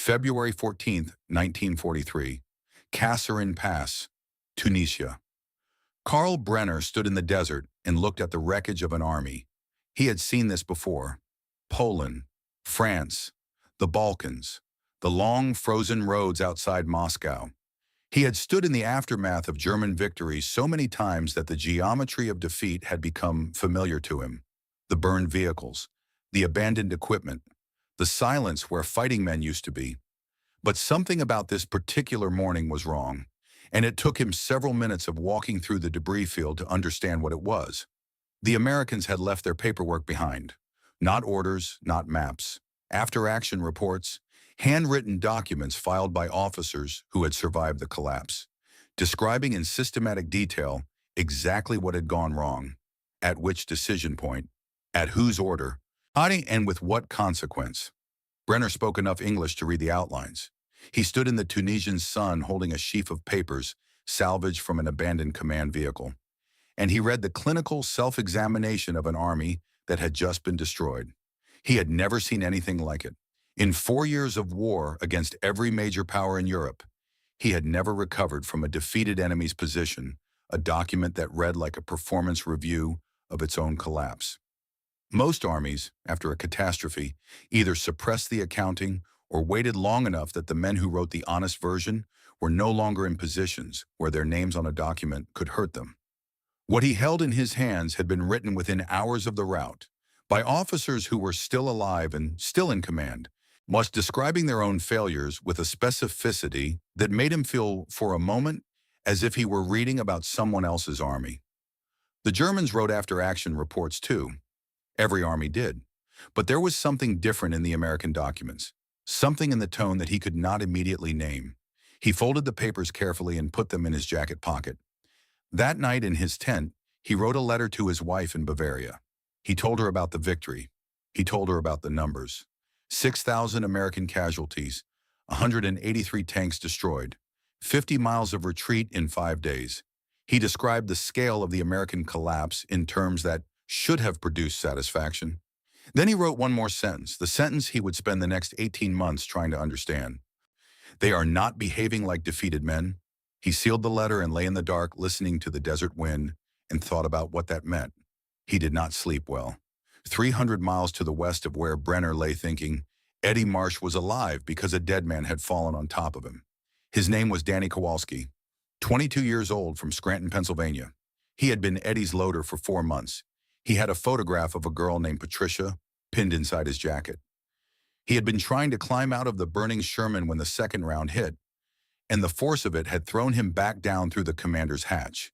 February 14th, 1943, Kasserine Pass, Tunisia. Karl Brenner stood in the desert and looked at the wreckage of an army. He had seen this before. Poland, France, the Balkans, the long frozen roads outside Moscow. He had stood in the aftermath of German victories so many times that the geometry of defeat had become familiar to him. The burned vehicles, the abandoned equipment, the silence where fighting men used to be. But something about this particular morning was wrong, and it took him several minutes of walking through the debris field to understand what it was. The Americans had left their paperwork behind. Not orders, not maps. After-action reports, handwritten documents filed by officers who had survived the collapse, describing in systematic detail exactly what had gone wrong, at which decision point, at whose order, and with what consequence. Brenner spoke enough English to read the outlines. He stood in the Tunisian sun holding a sheaf of papers salvaged from an abandoned command vehicle, and he read the clinical self-examination of an army that had just been destroyed. He had never seen anything like it. In 4 years of war against every major power in Europe, he had never recovered from a defeated enemy's position, a document that read like a performance review of its own collapse. Most armies, after a catastrophe, either suppressed the accounting or waited long enough that the men who wrote the honest version were no longer in positions where their names on a document could hurt them. What he held in his hands had been written within hours of the rout, by officers who were still alive and still in command, much describing their own failures with a specificity that made him feel for a moment as if he were reading about someone else's army. The Germans wrote after-action reports too. Every army did. But there was something different in the American documents, something in the tone that he could not immediately name. He folded the papers carefully and put them in his jacket pocket. That night in his tent, he wrote a letter to his wife in Bavaria. He told her about the victory. He told her about the numbers. 6,000 American casualties, 183 tanks destroyed, 50 miles of retreat in 5 days. He described the scale of the American collapse in terms that should have produced satisfaction. Then he wrote one more sentence, the sentence he would spend the next 18 months trying to understand. They are not behaving like defeated men. He sealed the letter and lay in the dark listening to the desert wind and thought about what that meant. He did not sleep well. 300 miles to the west of where Brenner lay thinking, Eddie Marsh was alive because a dead man had fallen on top of him. His name was Danny Kowalski, 22 years old from Scranton, Pennsylvania. He had been Eddie's loader for 4 months. He had a photograph of a girl named Patricia pinned inside his jacket. He had been trying to climb out of the burning Sherman when the second round hit, and the force of it had thrown him back down through the commander's hatch,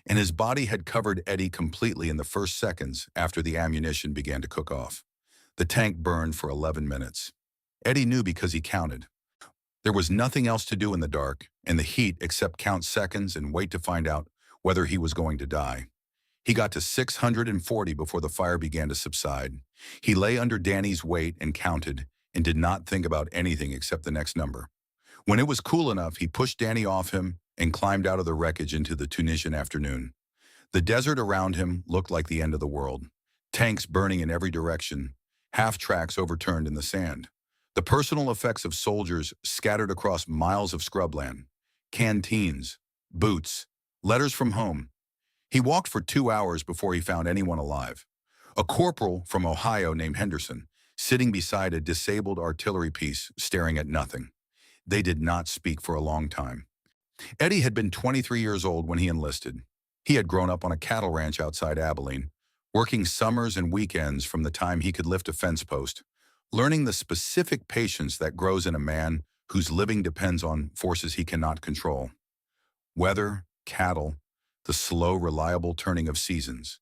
and his body had covered Eddie completely in the first seconds after the ammunition began to cook off. The tank burned for 11 minutes. Eddie knew because he counted. There was nothing else to do in the dark and the heat except count seconds and wait to find out whether he was going to die. He got to 640 before the fire began to subside. He lay under Danny's weight and counted and did not think about anything except the next number. When it was cool enough, he pushed Danny off him and climbed out of the wreckage into the Tunisian afternoon. The desert around him looked like the end of the world. Tanks burning in every direction, half-tracks overturned in the sand. The personal effects of soldiers scattered across miles of scrubland. Canteens, boots, letters from home. He walked for 2 hours before he found anyone alive. A corporal from Ohio named Henderson, sitting beside a disabled artillery piece, staring at nothing. They did not speak for a long time. Eddie had been 23 years old when he enlisted. He had grown up on a cattle ranch outside Abilene, working summers and weekends from the time he could lift a fence post, learning the specific patience that grows in a man whose living depends on forces he cannot control. Weather, cattle, the slow, reliable turning of seasons.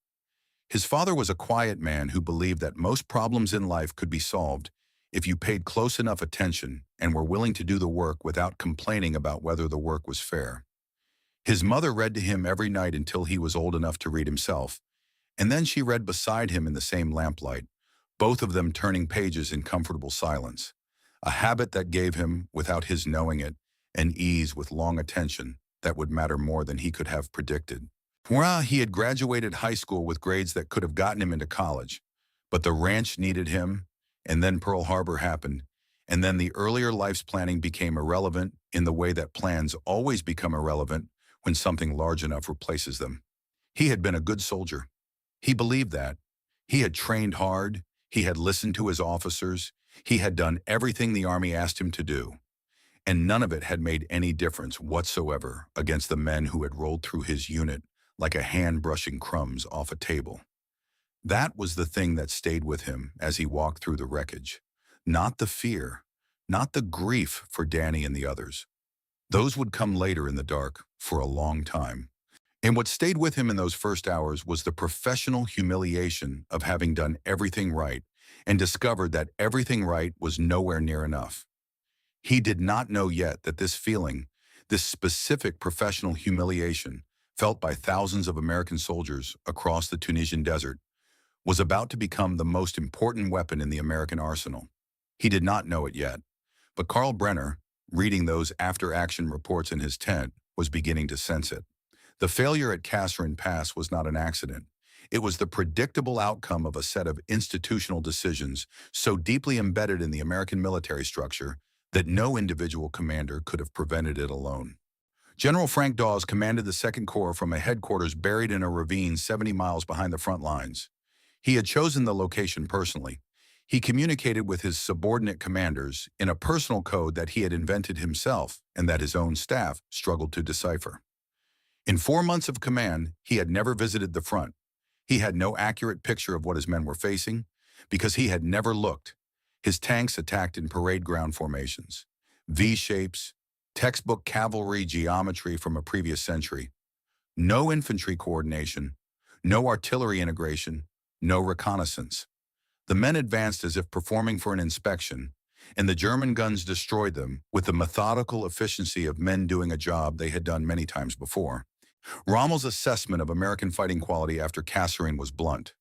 His father was a quiet man who believed that most problems in life could be solved if you paid close enough attention and were willing to do the work without complaining about whether the work was fair. His mother read to him every night until he was old enough to read himself, and then she read beside him in the same lamplight, both of them turning pages in comfortable silence, a habit that gave him, without his knowing it, an ease with long attention that would matter more than he could have predicted. He had graduated high school with grades that could have gotten him into college, but the ranch needed him, and then Pearl Harbor happened, And then the earlier life's planning became irrelevant in the way that plans always become irrelevant when something large enough replaces them. He had been a good soldier. He believed that. He had trained hard. He had listened to his officers. He had done everything the Army asked him to do. And none of it had made any difference whatsoever against the men who had rolled through his unit like a hand brushing crumbs off a table. That was the thing that stayed with him as he walked through the wreckage. Not the fear, not the grief for Danny and the others. Those would come later in the dark for a long time. And what stayed with him in those first hours was the professional humiliation of having done everything right and discovered that everything right was nowhere near enough. He did not know yet that this feeling, this specific professional humiliation felt by thousands of American soldiers across the Tunisian desert, was about to become the most important weapon in the American arsenal. He did not know it yet, but Carl Brenner, reading those after-action reports in his tent, was beginning to sense it. The failure at Kasserine Pass was not an accident. It was the predictable outcome of a set of institutional decisions so deeply embedded in the American military structure that no individual commander could have prevented it alone. General Frank Dawes commanded the Second Corps from a headquarters buried in a ravine 70 miles behind the front lines. He had chosen the location personally. He communicated with his subordinate commanders in a personal code that he had invented himself and that his own staff struggled to decipher. In 4 months of command, he had never visited the front. He had no accurate picture of what his men were facing because he had never looked. His tanks attacked in parade ground formations, V-shapes, textbook cavalry geometry from a previous century. No infantry coordination, no artillery integration, no reconnaissance. The men advanced as if performing for an inspection, and the German guns destroyed them with the methodical efficiency of men doing a job they had done many times before. Rommel's assessment of American fighting quality after Kasserine was blunt.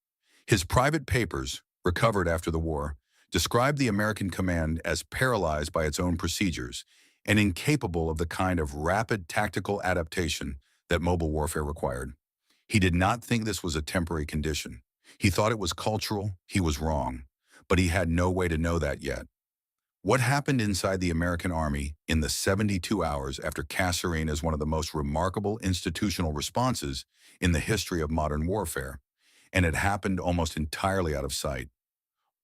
His private papers, recovered after the war, described the American command as paralyzed by its own procedures and incapable of the kind of rapid tactical adaptation that mobile warfare required. He did not think this was a temporary condition. He thought it was cultural. He was wrong, but he had no way to know that yet. What happened inside the American Army in the 72 hours after Kasserine is one of the most remarkable institutional responses in the history of modern warfare, and it happened almost entirely out of sight.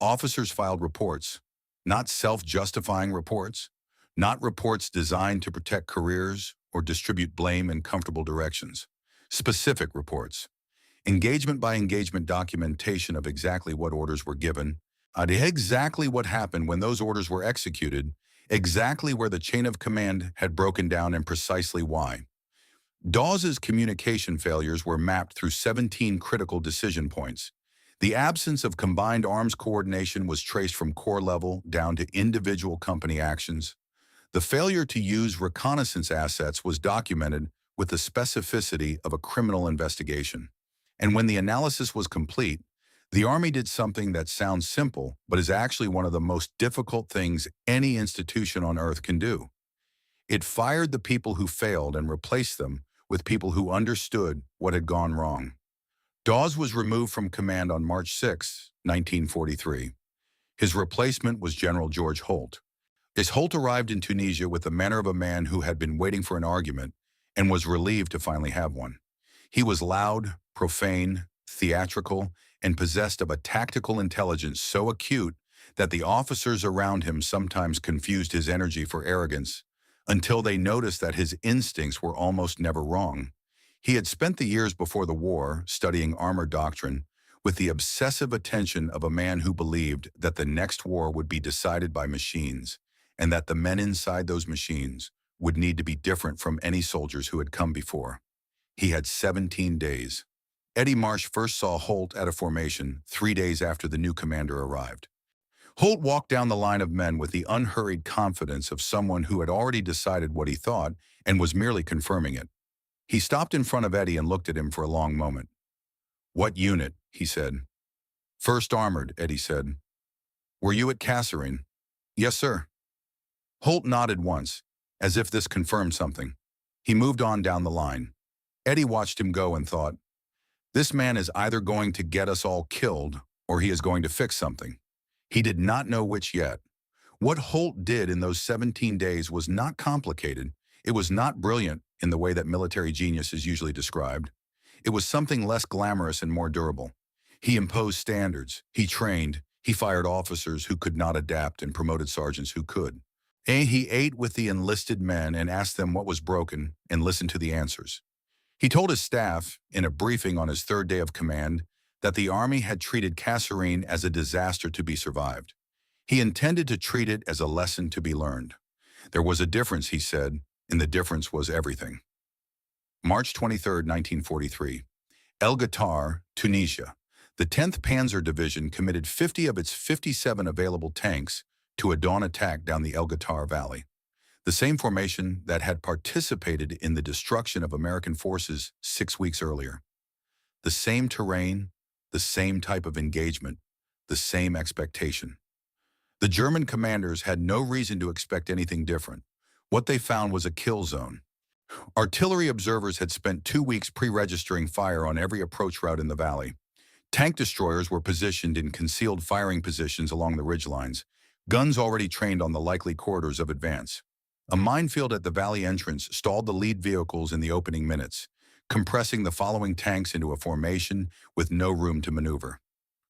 Officers filed reports, not self-justifying reports, not reports designed to protect careers or distribute blame in comfortable directions. Specific reports. Engagement by engagement documentation of exactly what orders were given, exactly what happened when those orders were executed, exactly where the chain of command had broken down and precisely why. Dawes's communication failures were mapped through 17 critical decision points. The absence of combined arms coordination was traced from corps level down to individual company actions. The failure to use reconnaissance assets was documented with the specificity of a criminal investigation. And when the analysis was complete, the Army did something that sounds simple, but is actually one of the most difficult things any institution on earth can do. It fired the people who failed and replaced them with people who understood what had gone wrong. Dawes was removed from command on March 6, 1943. His replacement was General George Holt. As Holt arrived in Tunisia with the manner of a man who had been waiting for an argument and was relieved to finally have one. He was loud, profane, theatrical, and possessed of a tactical intelligence so acute that the officers around him sometimes confused his energy for arrogance until they noticed that his instincts were almost never wrong. He had spent the years before the war studying armor doctrine with the obsessive attention of a man who believed that the next war would be decided by machines and that the men inside those machines would need to be different from any soldiers who had come before. He had 17 days. Eddie Marsh first saw Holt at a formation 3 days after the new commander arrived. Holt walked down the line of men with the unhurried confidence of someone who had already decided what he thought and was merely confirming it. He stopped in front of Eddie and looked at him for a long moment. "What unit?" he said. "First Armored," Eddie said. "Were you at Kasserine?" "Yes, sir." Holt nodded once, as if this confirmed something. He moved on down the line. Eddie watched him go and thought, "This man is either going to get us all killed or he is going to fix something." He did not know which yet. What Holt did in those 17 days was not complicated. It was not brilliant in the way that military genius is usually described. It was something less glamorous and more durable. He imposed standards, he trained, he fired officers who could not adapt and promoted sergeants who could. And he ate with the enlisted men and asked them what was broken and listened to the answers. He told his staff, in a briefing on his third day of command, that the Army had treated Kasserine as a disaster to be survived. He intended to treat it as a lesson to be learned. There was a difference, he said, and the difference was everything. March 23, 1943. El Ghoutar, Tunisia. The 10th Panzer Division committed 50 of its 57 available tanks to a dawn attack down the El Ghoutar Valley, the same formation that had participated in the destruction of American forces 6 weeks earlier. The same terrain, the same type of engagement, the same expectation. The German commanders had no reason to expect anything different. What they found was a kill zone. Artillery observers had spent 2 weeks pre-registering fire on every approach route in the valley. Tank destroyers were positioned in concealed firing positions along the ridgelines, guns already trained on the likely corridors of advance. A minefield at the valley entrance stalled the lead vehicles in the opening minutes, compressing the following tanks into a formation with no room to maneuver.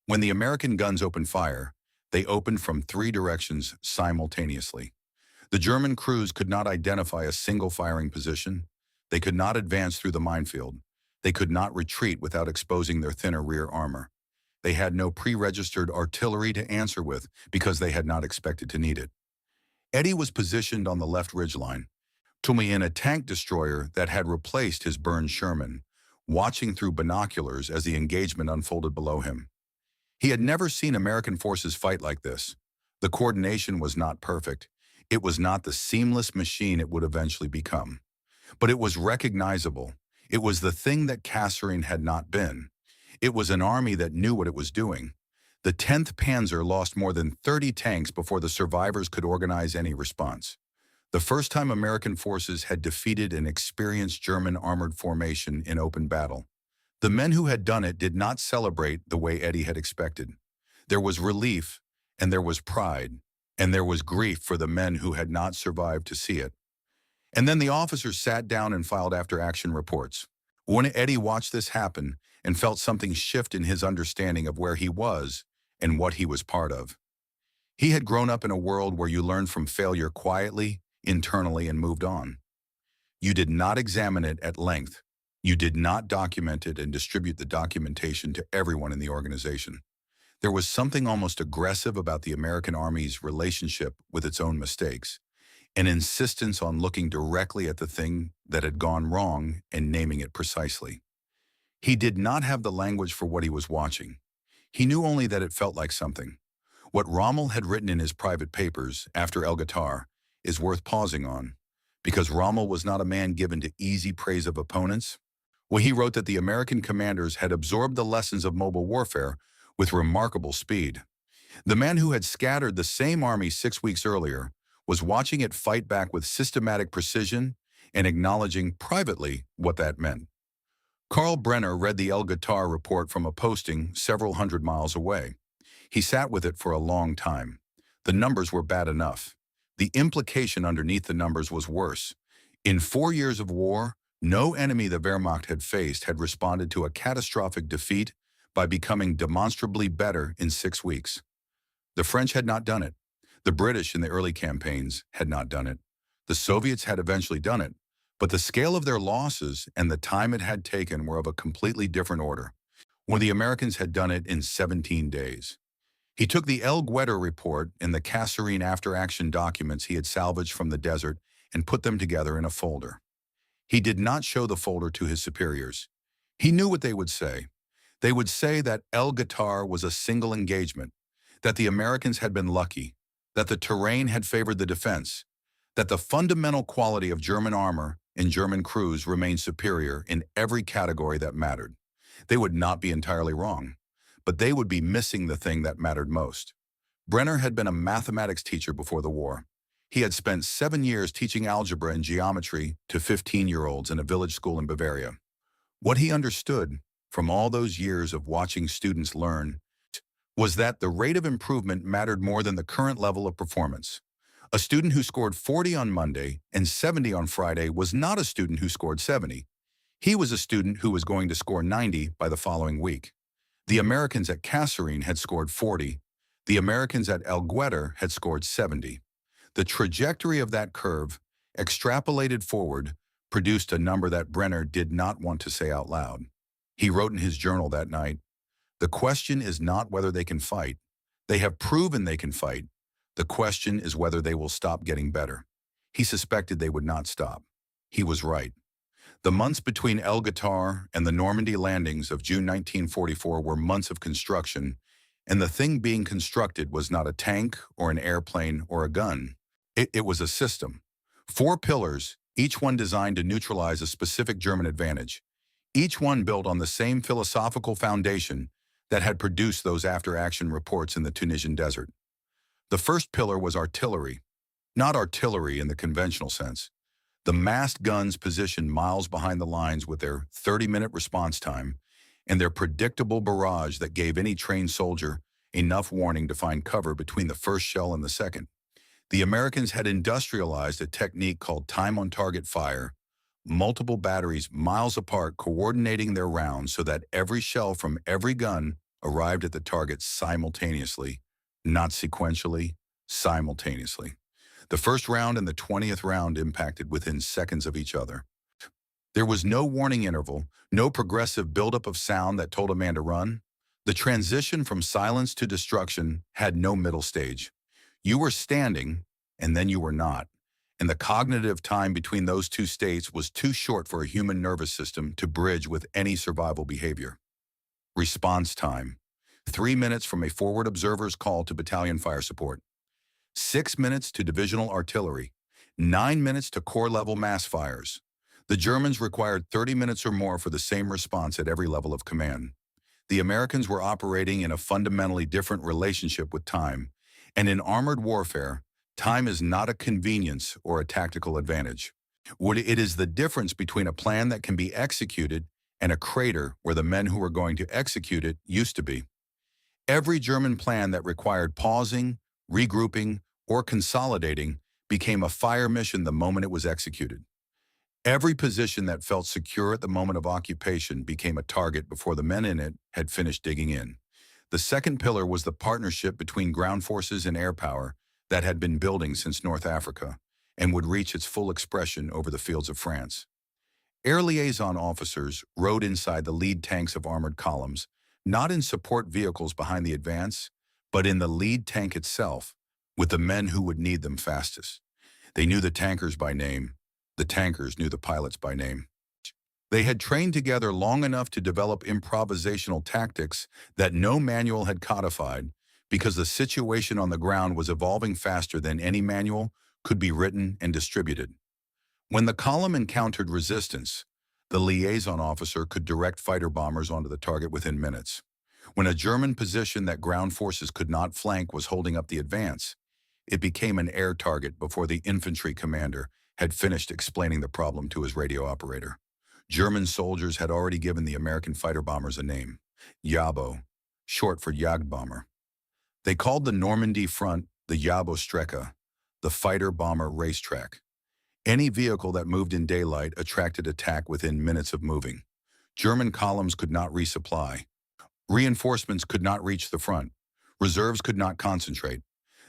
When the American guns opened fire, they opened from 3 directions simultaneously. The German crews could not identify a single firing position. They could not advance through the minefield. They could not retreat without exposing their thinner rear armor. They had no pre-registered artillery to answer with because they had not expected to need it. Eddie was positioned on the left ridgeline, Toomey in a tank destroyer that had replaced his burned Sherman, watching through binoculars as the engagement unfolded below him. He had never seen American forces fight like this. The coordination was not perfect. It was not the seamless machine it would eventually become. But it was recognizable. It was the thing that Kasserine had not been. It was an army that knew what it was doing. The 10th Panzer lost more than 30 tanks before the survivors could organize any response. The first time American forces had defeated an experienced German armored formation in open battle. The men who had done it did not celebrate the way Eddie had expected. There was relief, and there was pride, and there was grief for the men who had not survived to see it. And then the officers sat down and filed after-action reports. When Eddie watched this happen and felt something shift in his understanding of where he was and what he was part of. He had grown up in a world where you learned from failure quietly, internally, and moved on. You did not examine it at length. You did not document it and distribute the documentation to everyone in the organization. There was something almost aggressive about the American Army's relationship with its own mistakes, an insistence on looking directly at the thing that had gone wrong and naming it precisely. He did not have the language for what he was watching. He knew only that it felt like something. What Rommel had written in his private papers after El Ghoutar is worth pausing on, because Rommel was not a man given to easy praise of opponents. Well, he wrote that the American commanders had absorbed the lessons of mobile warfare with remarkable speed. The man who had scattered the same army 6 weeks earlier was watching it fight back with systematic precision and acknowledging privately what that meant. Karl Brenner read the El Ghoutar report from a posting several hundred miles away. He sat with it for a long time. The numbers were bad enough. The implication underneath the numbers was worse. In 4 years of war, no enemy the Wehrmacht had faced had responded to a catastrophic defeat by becoming demonstrably better in 6 weeks. The French had not done it. The British in the early campaigns had not done it. The Soviets had eventually done it, but the scale of their losses and the time it had taken were of a completely different order, when the Americans had done it in 17 days. He took the El Ghoutar report and the Kasserine after-action documents he had salvaged from the desert and put them together in a folder. He did not show the folder to his superiors. He knew what they would say. They would say that El Ghoutar was a single engagement, that the Americans had been lucky, that the terrain had favored the defense, that the fundamental quality of German armor and German crews remained superior in every category that mattered. They would not be entirely wrong, but they would be missing the thing that mattered most. Brenner had been a mathematics teacher before the war. He had spent 7 years teaching algebra and geometry to 15-year-olds in a village school in Bavaria. What he understood from all those years of watching students learn was that the rate of improvement mattered more than the current level of performance. A student who scored 40 on Monday and 70 on Friday was not a student who scored 70. He was a student who was going to score 90 by the following week. The Americans at Kasserine had scored 40. The Americans at El Gueter had scored 70. The trajectory of that curve, extrapolated forward, produced a number that Brenner did not want to say out loud. He wrote in his journal that night, "The question is not whether they can fight. They have proven they can fight. The question is whether they will stop getting better." He suspected they would not stop. He was right. The months between El Guetar and the Normandy landings of June 1944 were months of construction, and the thing being constructed was not a tank or an airplane or a gun. It was a system. 4 pillars, each one designed to neutralize a specific German advantage, each one built on the same philosophical foundation that had produced those after-action reports in the Tunisian desert. The first pillar was artillery, not artillery in the conventional sense. The massed guns positioned miles behind the lines with their 30-minute response time and their predictable barrage that gave any trained soldier enough warning to find cover between the first shell and the second. The Americans had industrialized a technique called time-on-target fire, multiple batteries miles apart coordinating their rounds so that every shell from every gun arrived at the target simultaneously, not sequentially, simultaneously. The first round and the 20th round impacted within seconds of each other. There was no warning interval, no progressive buildup of sound that told a man to run. The transition from silence to destruction had no middle stage. You were standing, and then you were not. And the cognitive time between those two states was too short for a human nervous system to bridge with any survival behavior. Response time: 3 minutes from a forward observer's call to battalion fire support. 6 minutes to divisional artillery. 9 minutes to corps-level mass fires. The Germans required 30 minutes or more for the same response at every level of command. The Americans were operating in a fundamentally different relationship with time, and in armored warfare, time is not a convenience or a tactical advantage. It is the difference between a plan that can be executed and a crater where the men who were going to execute it used to be. Every German plan that required pausing, regrouping, or consolidating became a fire mission the moment it was executed. Every position that felt secure at the moment of occupation became a target before the men in it had finished digging in. The second pillar was the partnership between ground forces and air power that had been building since North Africa and would reach its full expression over the fields of France. Air liaison officers rode inside the lead tanks of armored columns, not in support vehicles behind the advance, but in the lead tank itself, with the men who would need them fastest. They knew the tankers by name. The tankers knew the pilots by name. They had trained together long enough to develop improvisational tactics that no manual had codified because the situation on the ground was evolving faster than any manual could be written and distributed. When the column encountered resistance, the liaison officer could direct fighter bombers onto the target within minutes. When a German position that ground forces could not flank was holding up the advance, it became an air target before the infantry commander had finished explaining the problem to his radio operator. German soldiers had already given the American fighter bombers a name: Jabo, short for Jagdbomber. They called the Normandy front the Jabo-Strecke, the fighter-bomber racetrack. Any vehicle that moved in daylight attracted attack within minutes of moving. German columns could not resupply. Reinforcements could not reach the front. Reserves could not concentrate.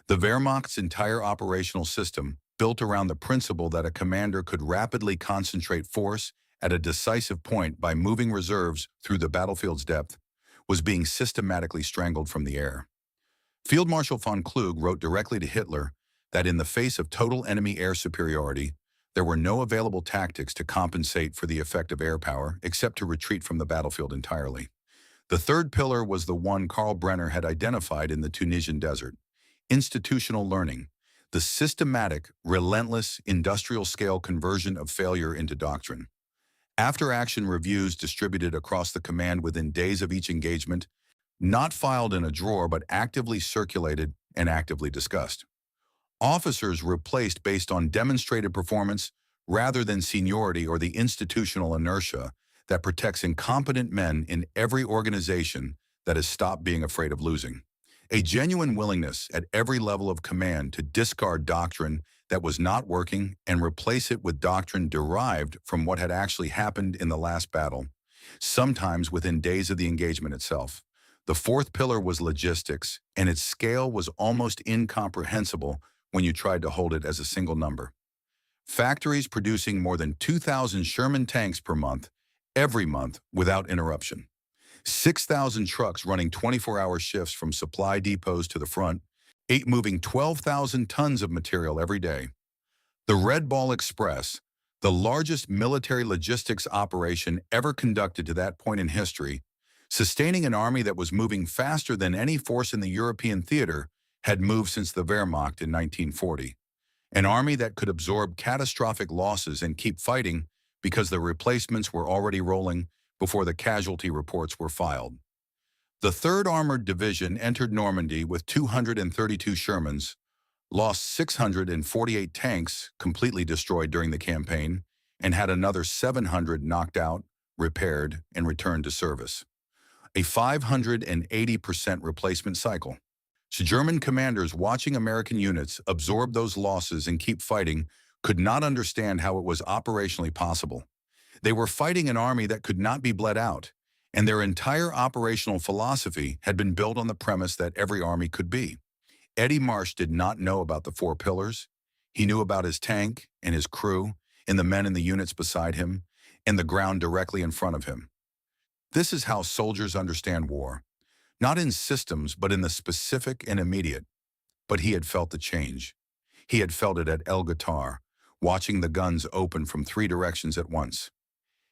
The Wehrmacht's entire operational system, built around the principle that a commander could rapidly concentrate force at a decisive point by moving reserves through the battlefield's depth, was being systematically strangled from the air. Field Marshal von Kluge wrote directly to Hitler that in the face of total enemy air superiority, there were no available tactics to compensate for the effect of air power except to retreat from the battlefield entirely. The third pillar was the one Karl Brenner had identified in the Tunisian desert: institutional learning, the systematic, relentless, industrial-scale conversion of failure into doctrine. After-action reviews distributed across the command within days of each engagement, not filed in a drawer but actively circulated and actively discussed. Officers replaced based on demonstrated performance rather than seniority or the institutional inertia that protects incompetent men in every organization that has stopped being afraid of losing. A genuine willingness at every level of command to discard doctrine that was not working and replace it with doctrine derived from what had actually happened in the last battle, sometimes within days of the engagement itself. The fourth pillar was logistics, and its scale was almost incomprehensible when you tried to hold it as a single number. Factories producing more than 2,000 Sherman tanks per month, every month, without interruption. 6,000 trucks running 24-hour shifts from supply depots to the front, 8 moving 12,000 tons of material every day. The Red Ball Express, the largest military logistics operation ever conducted to that point in history, sustaining an army that was moving faster than any force in the European theater had moved since the Wehrmacht in 1940. An army that could absorb catastrophic losses and keep fighting because the replacements were already rolling before the casualty reports were filed. The 3rd Armored Division entered Normandy with 232 Shermans, lost 648 tanks completely destroyed during the campaign, and had another 700 knocked out, repaired, and returned to service. A 580% replacement cycle. So German commanders watching American units absorb those losses and keep fighting could not understand how it was operationally possible. They were fighting an army that could not be bled out, and their entire operational philosophy had been built on the premise that every army could be. Eddie Marsh did not know about the 4 pillars. He knew about his tank and his crew and the men in the units beside him and the ground directly in front of him. This is how soldiers understand war, not in systems but in the specific and immediate. But he had felt the change. He had felt it at El Guitar, watching the guns open from 3 directions at once.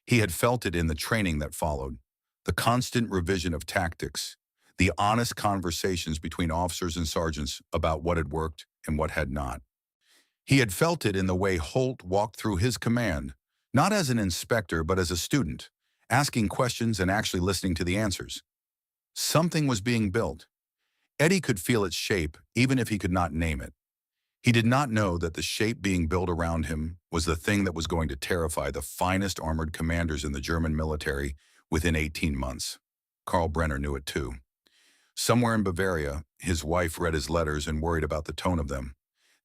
He had felt it in the training that followed, the constant revision of tactics, the honest conversations between officers and sergeants about what had worked and what had not. He had felt it in the way Holt walked through his command, not as an inspector but as a student, asking questions and actually listening to the answers. Something was being built. Eddie could feel its shape even if he could not name it. He did not know that the shape being built around him was the thing that was going to terrify the finest armored commanders in the German military within 18 months. Karl Brenner knew it too. Somewhere in Bavaria, his wife read his letters and worried about the tone of them.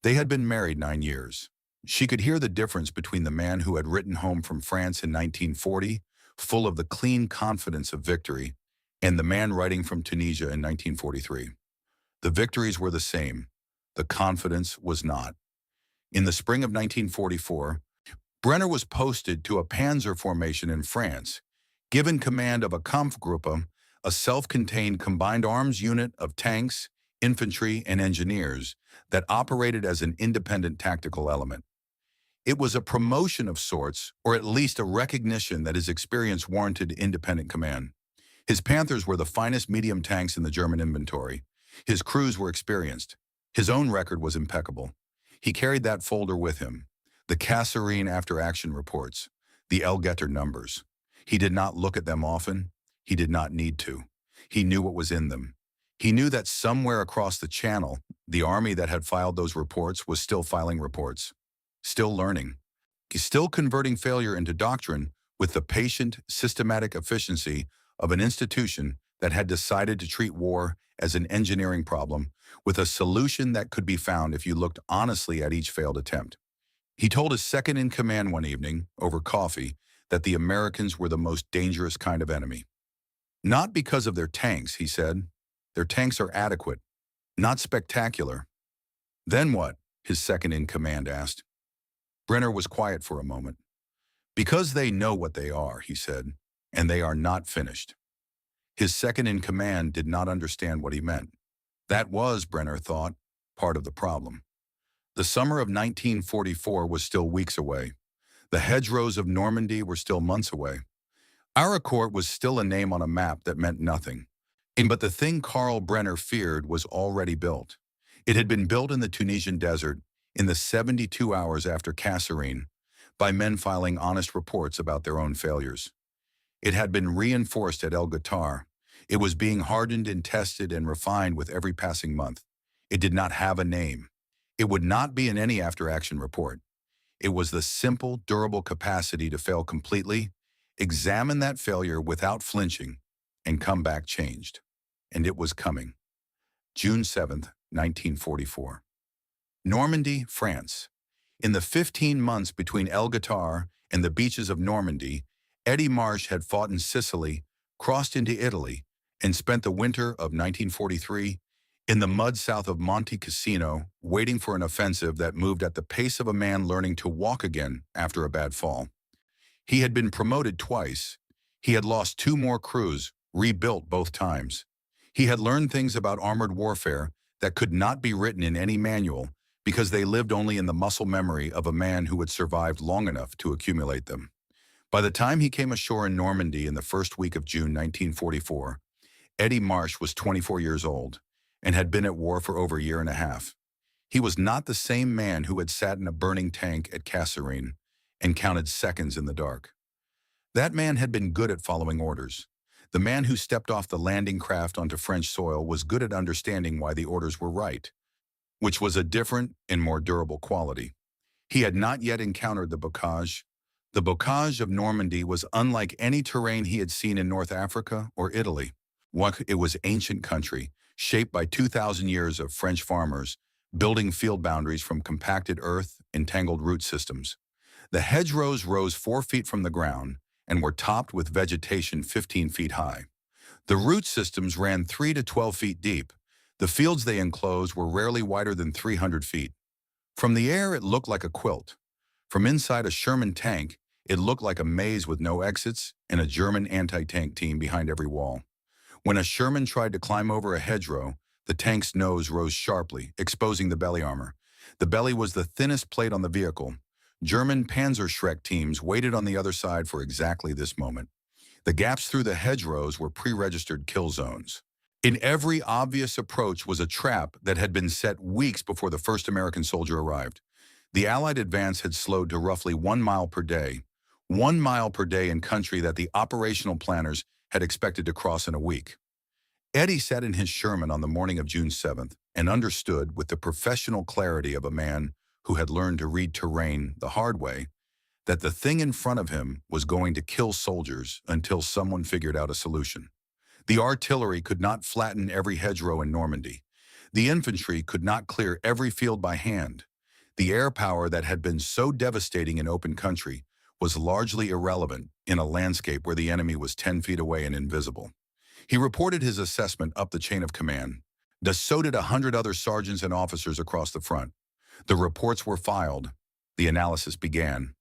They had been married 9 years. She could hear the difference between the man who had written home from France in 1940, full of the clean confidence of victory, and the man writing from Tunisia in 1943. The victories were the same. The confidence was not. In the spring of 1944, Brenner was posted to a panzer formation in France, given command of a Kampfgruppe, a self-contained combined arms unit of tanks, infantry, and engineers that operated as an independent tactical element. It was a promotion of sorts, or at least a recognition that his experience warranted independent command. His Panthers were the finest medium tanks in the German inventory. His crews were experienced. His own record was impeccable. He carried that folder with him, the Kasserine after-action reports, the Elgetter numbers. He did not look at them often. He did not need to. He knew what was in them. He knew that somewhere across the channel, the army that had filed those reports was still filing reports, still learning, still converting failure into doctrine with the patient, systematic efficiency of an institution that had decided to treat war as an engineering problem with a solution that could be found if you looked honestly at each failed attempt. He told his second-in-command one evening, over coffee, that the Americans were the most dangerous kind of enemy. Not because of their tanks, he said. Their tanks are adequate, not spectacular. Then what? His second-in-command asked. Brenner was quiet for a moment. Because they know what they are, he said, and they are not finished. His second-in-command did not understand what he meant. That was, Brenner thought, part of the problem. The summer of 1944 was still weeks away. The hedgerows of Normandy were still months away. Aricourt was still a name on a map that meant nothing. But the thing Karl Brenner feared was already built. It had been built in the Tunisian desert in the 72 hours after Kasserine by men filing honest reports about their own failures. It had been reinforced at El Guitar. It was being hardened and tested and refined with every passing month. It did not have a name. It would not be in any after-action report. It was the simple, durable capacity to fail completely, examine that failure without flinching, and come back changed. And it was coming. June 7, 1944. Normandy, France. In the 15 months between El Guitar and the beaches of Normandy, Eddie Marsh had fought in Sicily, crossed into Italy, and spent the winter of 1943 in the mud south of Monte Cassino, waiting for an offensive that moved at the pace of a man learning to walk again after a bad fall. He had been promoted twice. He had lost 2 more crews, rebuilt both times. He had learned things about armored warfare that could not be written in any manual because they lived only in the muscle memory of a man who had survived long enough to accumulate them. By the time he came ashore in Normandy in the first week of June 1944, Eddie Marsh was 24 years old and had been at war for over a year and a half. He was not the same man who had sat in a burning tank at Kasserine and counted seconds in the dark. That man had been good at following orders. The man who stepped off the landing craft onto French soil was good at understanding why the orders were right, which was a different and more durable quality. He had not yet encountered the bocage. The bocage of Normandy was unlike any terrain he had seen in North Africa or Italy. It was ancient country, shaped by 2,000 years of French farmers, building field boundaries from compacted earth and tangled root systems. The hedgerows rose 4 feet from the ground and were topped with vegetation 15 feet high. The root systems ran 3 to 12 feet deep. The fields they enclosed were rarely wider than 300 feet. From the air, it looked like a quilt. From inside a Sherman tank, it looked like a maze with no exits and a German anti-tank team behind every wall. When a Sherman tried to climb over a hedgerow, the tank's nose rose sharply, exposing the belly armor. The belly was the thinnest plate on the vehicle. German Panzer teams waited on the other side for exactly this moment. The gaps through the hedgerows were pre-registered kill zones. In every obvious approach was a trap that had been set weeks before the first American soldier arrived. The Allied advance had slowed to roughly 1 mile per day. 1 mile per day in country that the operational planners had expected to cross in a week. Eddie sat in his Sherman on the morning of June 7th and understood with the professional clarity of a man who had learned to read terrain the hard way that the thing in front of him was going to kill soldiers until someone figured out a solution. The artillery could not flatten every hedgerow in Normandy. The infantry could not clear every field by hand. The air power that had been so devastating in open country was largely irrelevant in a landscape where the enemy was 10 feet away and invisible. He reported his assessment up the chain of command. So did 100 other sergeants and officers across the front. The reports were filed. The analysis began.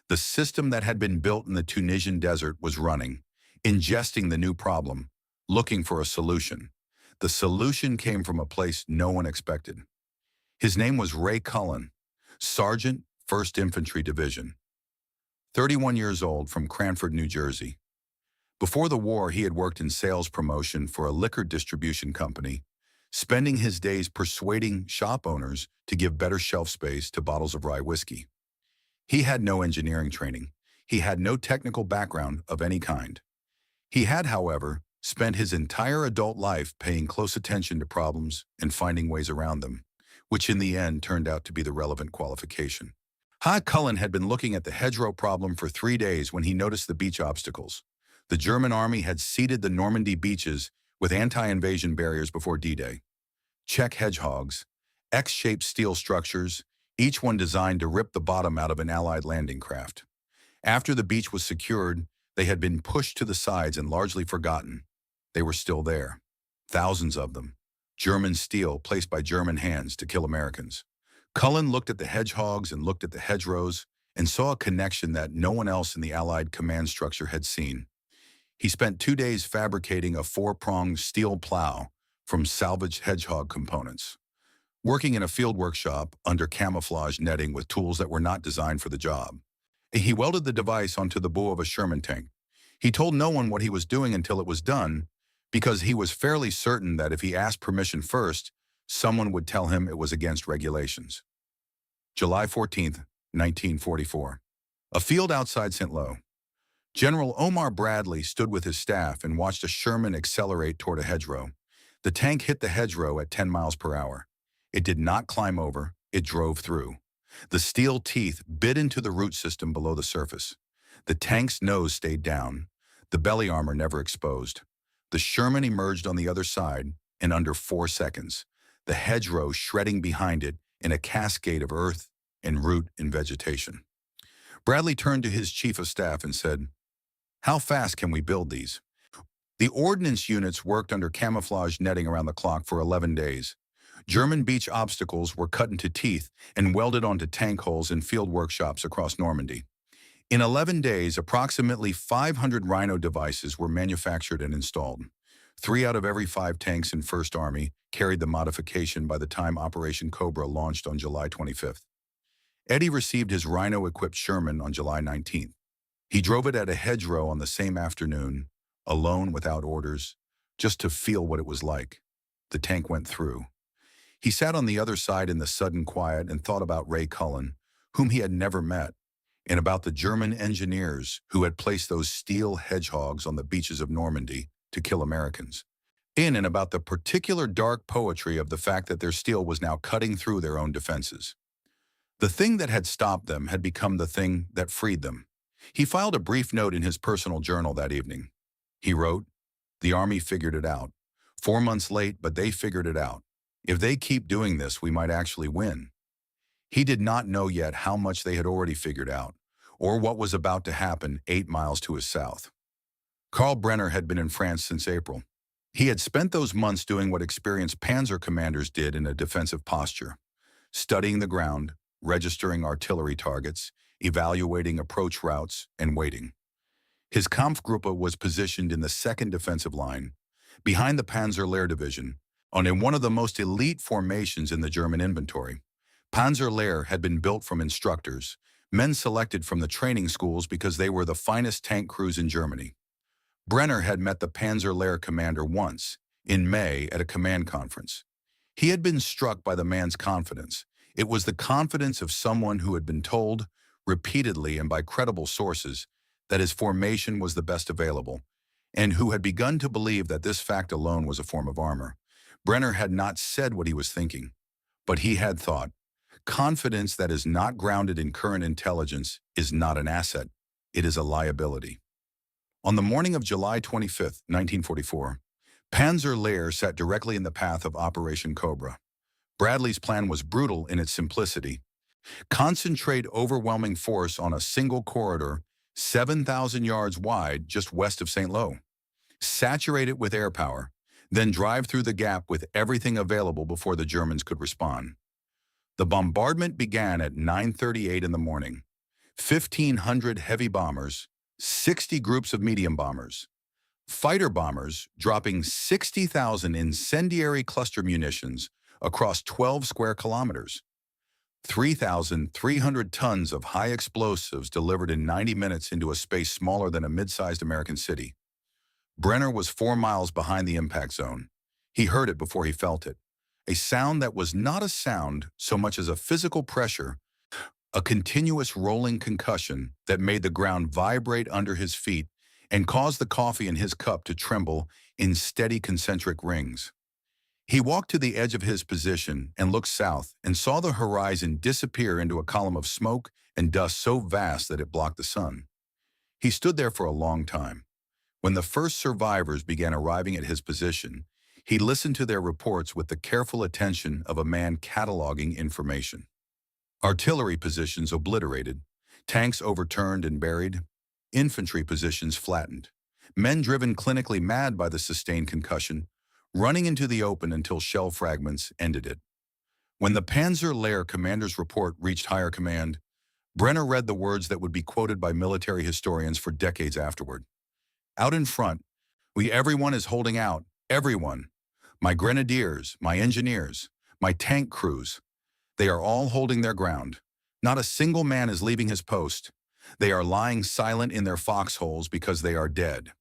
The system that had been built in the Tunisian desert was running, ingesting the new problem, looking for a solution. The solution came from a place no one expected. His name was Ray Cullen, Sergeant, 1st Infantry Division. 31 years old, from Cranford, New Jersey. Before the war, he had worked in sales promotion for a liquor distribution company, spending his days persuading shop owners to give better shelf space to bottles of rye whiskey. He had no engineering training. He had no technical background of any kind. He had, however, spent his entire adult life paying close attention to problems and finding ways around them, which in the end turned out to be the relevant qualification. Cullen had been looking at the hedgerow problem for 3 days when he noticed the beach obstacles. The German army had seeded the Normandy beaches with anti-invasion barriers before D-Day. Czech hedgehogs, X-shaped steel structures, each one designed to rip the bottom out of an Allied landing craft. After the beach was secured, they had been pushed to the sides and largely forgotten. They were still there. Thousands of them. German steel placed by German hands to kill Americans. Cullen looked at the hedgehogs and looked at the hedgerows and saw a connection that no one else in the Allied command structure had seen. He spent 2 days fabricating a 4-pronged steel plow from salvaged hedgehog components, working in a field workshop under camouflage netting with tools that were not designed for the job. He welded the device onto the bow of a Sherman tank. He told no one what he was doing until it was done, because he was fairly certain that if he asked permission first, someone would tell him it was against regulations. July 14th, 1944. A field outside St. Lo. General Omar Bradley stood with his staff and watched a Sherman accelerate toward a hedgerow. The tank hit the hedgerow at 10 miles per hour. It did not climb over, it drove through. The steel teeth bit into the root system below the surface. The tank's nose stayed down. The belly armor never exposed. The Sherman emerged on the other side, in under 4 seconds, the hedgerow shredding behind it in a cascade of earth and root and vegetation. Bradley turned to his chief of staff and said, "How fast can we build these?" The ordnance units worked under camouflage netting around the clock for 11 days. German beach obstacles were cut into teeth and welded onto tank holes in field workshops across Normandy. In 11 days, approximately 500 Rhino devices were manufactured and installed. 3 out of every 5 tanks in First Army carried the modification by the time Operation Cobra launched on July 25th. Eddie received his Rhino-equipped Sherman on July 19th. He drove it at a hedgerow on the same afternoon, alone without orders, just to feel what it was like. The tank went through. He sat on the other side in the sudden quiet and thought about Ray Cullen, whom he had never met, and about the German engineers who had placed those steel hedgehogs on the beaches of Normandy to kill Americans, and about the particular dark poetry of the fact that their steel was now cutting through their own defenses. The thing that had stopped them had become the thing that freed them. He filed a brief note in his personal journal that evening. He wrote, "The Army figured it out. 4 months late, but they figured it out. If they keep doing this, we might actually win." He did not know yet how much they had already figured out, or what was about to happen 8 miles to his south. Karl Brenner had been in France since April. He had spent those months doing what experienced panzer commanders did in a defensive posture, studying the ground, registering artillery targets, evaluating approach routes, and waiting. His Kampfgruppe was positioned in the second defensive line, behind the Panzer Lehr Division, in one of the most elite formations in the German inventory. Panzer Lehr had been built from instructors, men selected from the training schools because they were the finest tank crews in Germany. Brenner had met the Panzer Lehr commander once, in May, at a command conference. He had been struck by the man's confidence. It was the confidence of someone who had been told, repeatedly and by credible sources, that his formation was the best available, and who had begun to believe that this fact alone was a form of armor. Brenner had not said what he was thinking, but he had thought. Confidence that is not grounded in current intelligence is not an asset, it is a liability. On the morning of July 25, 1944, Panzer Lehr sat directly in the path of Operation Cobra. Bradley's plan was brutal in its simplicity. Concentrate overwhelming force on a single corridor 7,000 yards wide just west of St. Lo. Saturate it with air power, then drive through the gap with everything available before the Germans could respond. The bombardment began at 9:38 in the morning. 1,500 heavy bombers, 60 groups of medium bombers, fighter bombers dropping 60,000 incendiary cluster munitions across 12 square kilometers. 3,300 tons of high explosives delivered in 90 minutes into a space smaller than a mid-sized American city. Brenner was 4 miles behind the impact zone. He heard it before he felt it. A sound that was not a sound so much as a physical pressure, a continuous rolling concussion that made the ground vibrate under his feet and caused the coffee in his cup to tremble in steady concentric rings. He walked to the edge of his position and looked south and saw the horizon disappear into a column of smoke and dust so vast that it blocked the sun. He stood there for a long time. When the first survivors began arriving at his position, he listened to their reports with the careful attention of a man cataloging information. Artillery positions obliterated, tanks overturned and buried, infantry positions flattened, men driven clinically mad by the sustained concussion, running into the open until shell fragments ended it. When the Panzer Lehr commander's report reached higher command, Brenner read the words that would be quoted by military historians for decades afterward. "Out in front, everyone is holding out, everyone. My grenadiers, my engineers, my tank crews, they are all holding their ground. Not a single man is leaving his post. They are lying silent in their foxholes because they are dead."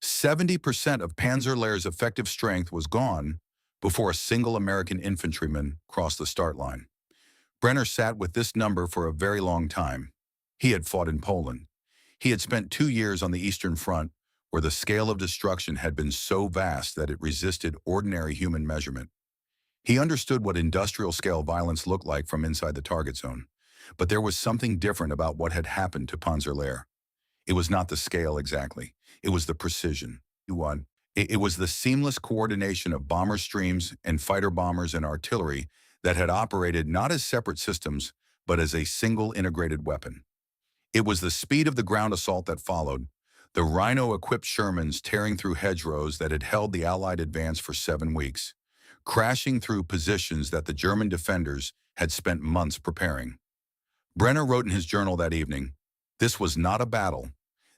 70% of Panzer Lehr's effective strength was gone before a single American infantryman crossed the start line. Brenner sat with this number for a very long time. He had fought in Poland. He had spent 2 years on the Eastern Front, where the scale of destruction had been so vast that it resisted ordinary human measurement. He understood what industrial-scale violence looked like from inside the target zone, but there was something different about what had happened to Panzer Lehr. It was not the scale exactly. It was the precision. It was the seamless coordination of bomber streams and fighter bombers and artillery that had operated not as separate systems, but as a single integrated weapon. It was the speed of the ground assault that followed, the Rhino-equipped Shermans tearing through hedgerows that had held the Allied advance for 7 weeks, crashing through positions that the German defenders had spent months preparing. Brenner wrote in his journal that evening, "This was not a battle.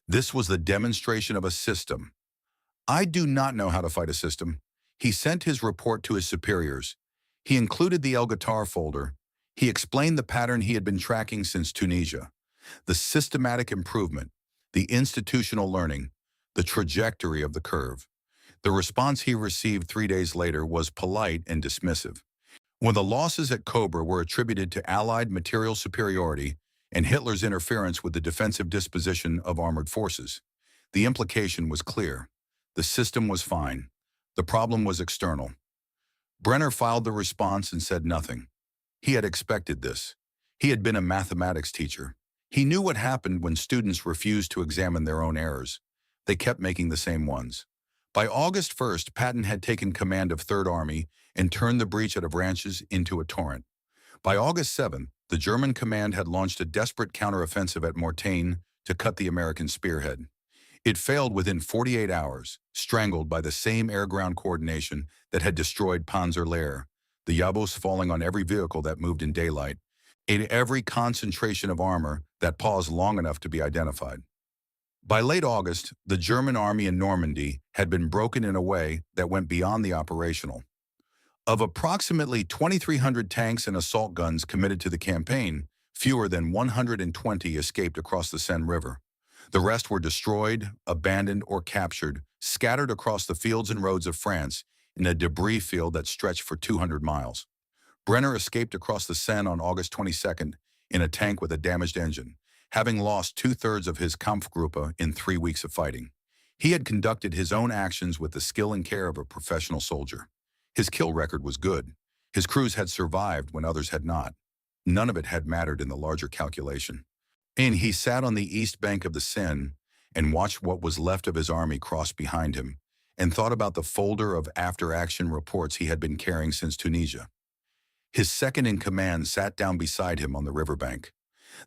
This was the demonstration of a system. I do not know how to fight a system." He sent his report to his superiors. He included the El Guitar folder. He explained the pattern he had been tracking since Tunisia, the systematic improvement, the institutional learning, the trajectory of the curve. The response he received 3 days later was polite and dismissive. When the losses at Cobra were attributed to Allied material superiority and Hitler's interference with the defensive disposition of armored forces, the implication was clear. The system was fine. The problem was external. Brenner filed the response and said nothing. He had expected this. He had been a mathematics teacher. He knew what happened when students refused to examine their own errors. They kept making the same ones. By August 1st, Patton had taken command of 3rd Army and turned the breach at Avranches into a torrent. By August 7th, the German command had launched a desperate counteroffensive at Mortain to cut the American spearhead. It failed within 48 hours, strangled by the same air-ground coordination that had destroyed Panzer Lehr, the Yabos falling on every vehicle that moved in daylight, in every concentration of armor that paused long enough to be identified. By late August, the German army in Normandy had been broken in a way that went beyond the operational. Of approximately 2,300 tanks and assault guns committed to the campaign, fewer than 120 escaped across the Seine River. The rest were destroyed, abandoned, or captured, scattered across the fields and roads of France in a debris field that stretched for 200 miles. Brenner escaped across the Seine on August 22nd in a tank with a damaged engine, having lost 2/3 of his Kampfgruppe in 3 weeks of fighting. He had conducted his own actions with the skill and care of a professional soldier. His kill record was good. His crews had survived when others had not. None of it had mattered in the larger calculation. And he sat on the east bank of the Seine and watched what was left of his army cross behind him, and thought about the folder of after-action reports he had been carrying since Tunisia. His second-in-command sat down beside him on the riverbank.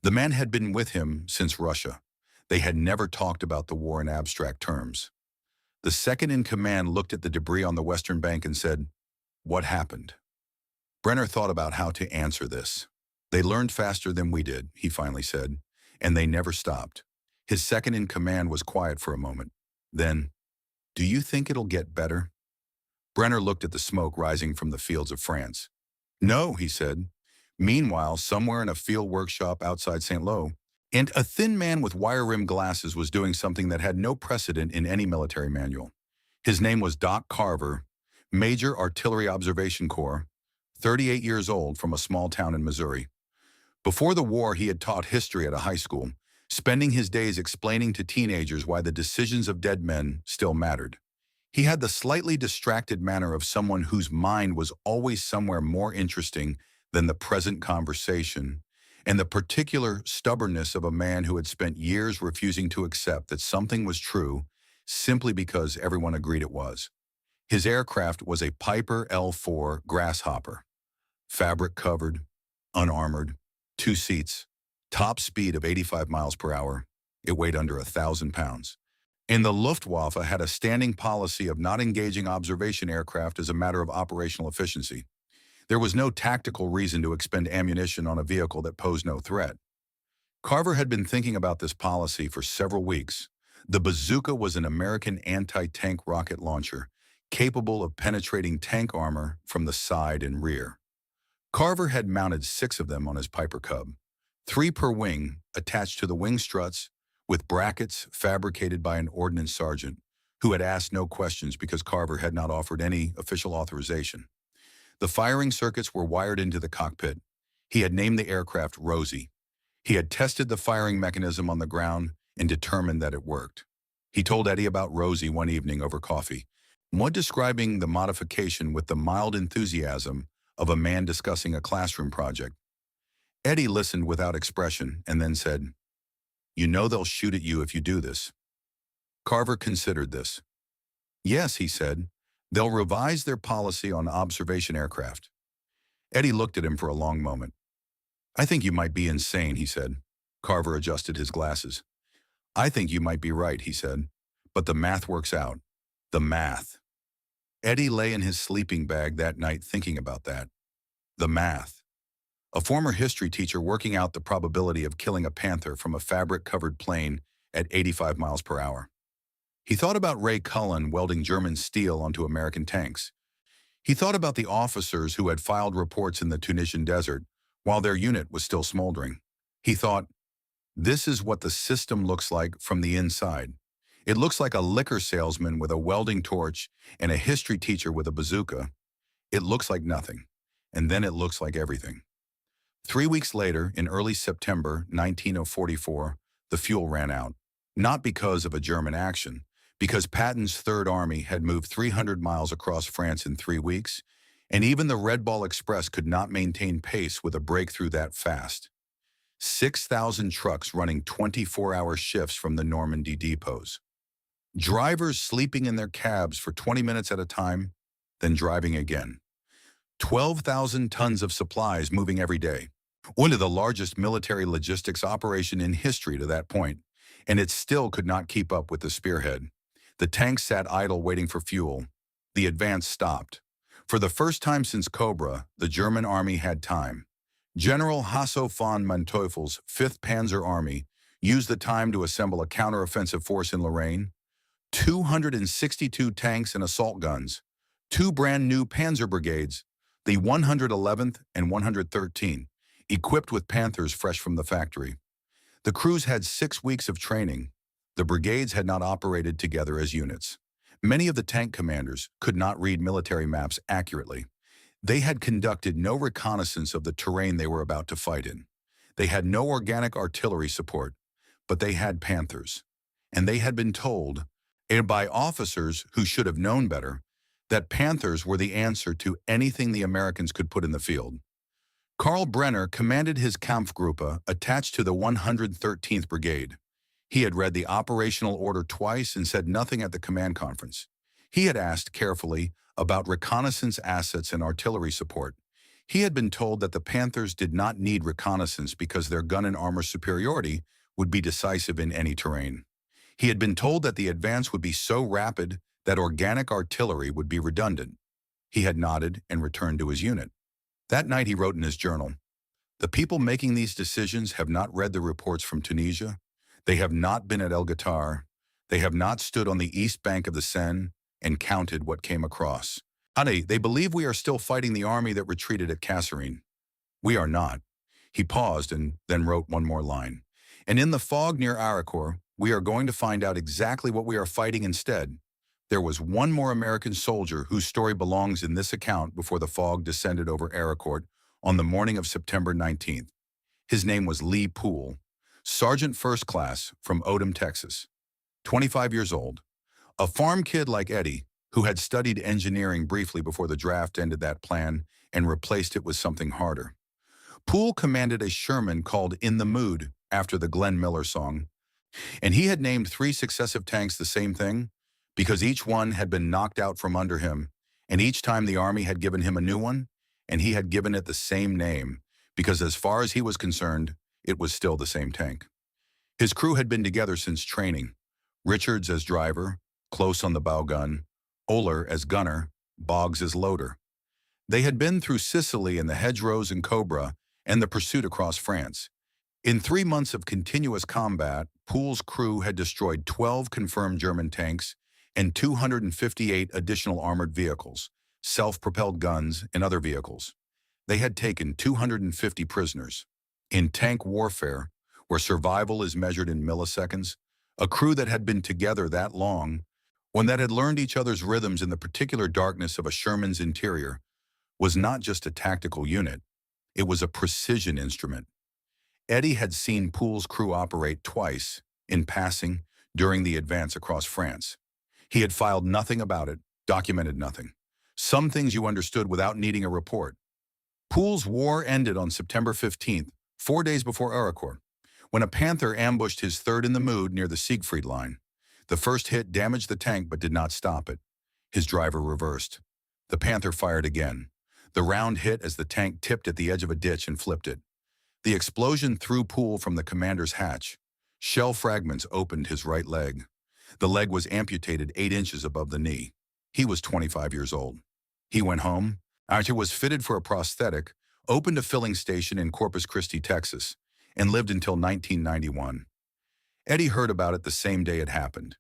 The man had been with him since Russia. They had never talked about the war in abstract terms. The second-in-command looked at the debris on the western bank and said, "What happened?" Brenner thought about how to answer this. "They learned faster than we did," he finally said, "and they never stopped." His second-in-command was quiet for a moment. Then, "Do you think it'll get better?" Brenner looked at the smoke rising from the fields of France. "No," he said. Meanwhile, somewhere in a field workshop outside St. Lo, and a thin man with wire-rimmed glasses was doing something that had no precedent in any military manual. His name was Doc Carver, Major Artillery Observation Corps, 38 years old, from a small town in Missouri. Before the war, he had taught history at a high school, spending his days explaining to teenagers why the decisions of dead men still mattered. He had the slightly distracted manner of someone whose mind was always somewhere more interesting than the present conversation, and the particular stubbornness of a man who had spent years refusing to accept that something was true simply because everyone agreed it was. His aircraft was a Piper L4 Grasshopper, fabric-covered, unarmored, 2 seats, top speed of 85 miles per hour. It weighed under 1,000 pounds. And the Luftwaffe had a standing policy of not engaging observation aircraft as a matter of operational efficiency. There was no tactical reason to expend ammunition on a vehicle that posed no threat. Carver had been thinking about this policy for several weeks. The bazooka was an American anti-tank rocket launcher, capable of penetrating tank armor from the side and rear. Carver had mounted 6 of them on his Piper Cub, 3 per wing, attached to the wing struts, with brackets fabricated by an ordnance sergeant, who had asked no questions because Carver had not offered any official authorization. The firing circuits were wired into the cockpit. He had named the aircraft Rosie. He had tested the firing mechanism on the ground and determined that it worked. He told Eddie about Rosie one evening over coffee, describing the modification with the mild enthusiasm of a man discussing a classroom project. Eddie listened without expression and then said, "You know they'll shoot at you if you do this." Carver considered this. Yes, he said. They'll revise their policy on observation aircraft. Eddie looked at him for a long moment. I think you might be insane, he said. Carver adjusted his glasses. I think you might be right, he said. But the math works out. The math. Eddie lay in his sleeping bag that night thinking about that. The math. A former history teacher working out the probability of killing a panther from a fabric-covered plane at 85 miles per hour. He thought about Ray Cullen welding German steel onto American tanks. He thought about the officers who had filed reports in the Tunisian desert while their unit was still smoldering. He thought, this is what the system looks like from the inside. It looks like a liquor salesman with a welding torch and a history teacher with a bazooka. It looks like nothing, and then it looks like everything. 3 weeks later, in early September 1944, the fuel ran out. Not because of a German action, because Patton's Third Army had moved 300 miles across France in 3 weeks, and even the Red Ball Express could not maintain pace with a breakthrough that fast. 6,000 trucks running 24-hour shifts from the Normandy depots. Drivers sleeping in their cabs for 20 minutes at a time, then driving again. 12,000 tons of supplies moving every day. One of the largest military logistics operation in history to that point, and it still could not keep up with the spearhead. The tanks sat idle waiting for fuel. The advance stopped. For the first time since Cobra, the German army had time. General Hasso von Manteuffel's 5th Panzer Army used the time to assemble a counteroffensive force in Lorraine, 262 tanks and assault guns, 2 brand new Panzer Brigades, the 111th and 113th, equipped with Panthers fresh from the factory. The crews had 6 weeks of training. The brigades had not operated together as units. Many of the tank commanders could not read military maps accurately. They had conducted no reconnaissance of the terrain they were about to fight in. They had no organic artillery support, but they had Panthers. And they had been told, and by officers who should have known better, that Panthers were the answer to anything the Americans could put in the field. Karl Brenner commanded his Kampfgruppe attached to the 113th Brigade. He had read the operational order twice and said nothing at the command conference. He had asked carefully about reconnaissance assets and artillery support. He had been told that the Panthers did not need reconnaissance because their gun and armor superiority would be decisive in any terrain. He had been told that the advance would be so rapid that organic artillery would be redundant. He had nodded and returned to his unit. That night he wrote in his journal, "The people making these decisions have not read the reports from Tunisia. They have not been at El Guitar. They have not stood on the east bank of the Seine and counted what came across. They believe we are still fighting the army that retreated at Kasserine. We are not." He paused and then wrote one more line. "And in the fog near Aricourt, we are going to find out exactly what we are fighting instead." There was one more American soldier whose story belongs in this account before the fog descended over Aricourt on the morning of September 19th. His name was Lee Poole, Sergeant First Class from Odom, Texas. 25 years old. A farm kid like Eddie, who had studied engineering briefly before the draft ended that plan and replaced it with something harder. Poole commanded a Sherman called In the Mood after the Glenn Miller song, and he had named 3 successive tanks the same thing because each one had been knocked out from under him, and each time the Army had given him a new one, and he had given it the same name because as far as he was concerned, it was still the same tank. His crew had been together since training. Richards as driver, Close on the bow gun, Oler as gunner, Boggs as loader. They had been through Sicily and the hedgerows and Cobra and the pursuit across France. In 3 months of continuous combat, Poole's crew had destroyed 12 confirmed German tanks and 258 additional armored vehicles, self-propelled guns, and other vehicles. They had taken 250 prisoners. In tank warfare, where survival is measured in milliseconds, a crew that had been together that long, one that had learned each other's rhythms in the particular darkness of a Sherman's interior, was not just a tactical unit, it was a precision instrument. Eddie had seen Poole's crew operate twice, in passing, during the advance across France. He had filed nothing about it, documented nothing. Some things you understood without needing a report. Poole's war ended on September 15th, 4 days before Aricourt, when a Panther ambushed his third in the Mood near the Siegfried line. The first hit damaged the tank but did not stop it. His driver reversed. The Panther fired again. The round hit as the tank tipped at the edge of a ditch and flipped it. The explosion threw pool from the commander's hatch. Shell fragments opened his right leg. The leg was amputated 8 inches above the knee. He was 25 years old. He went home. Archer was fitted for a prosthetic, opened a filling station in Corpus Christi, Texas, and lived until 1991. Eddie heard about it the same day it happened.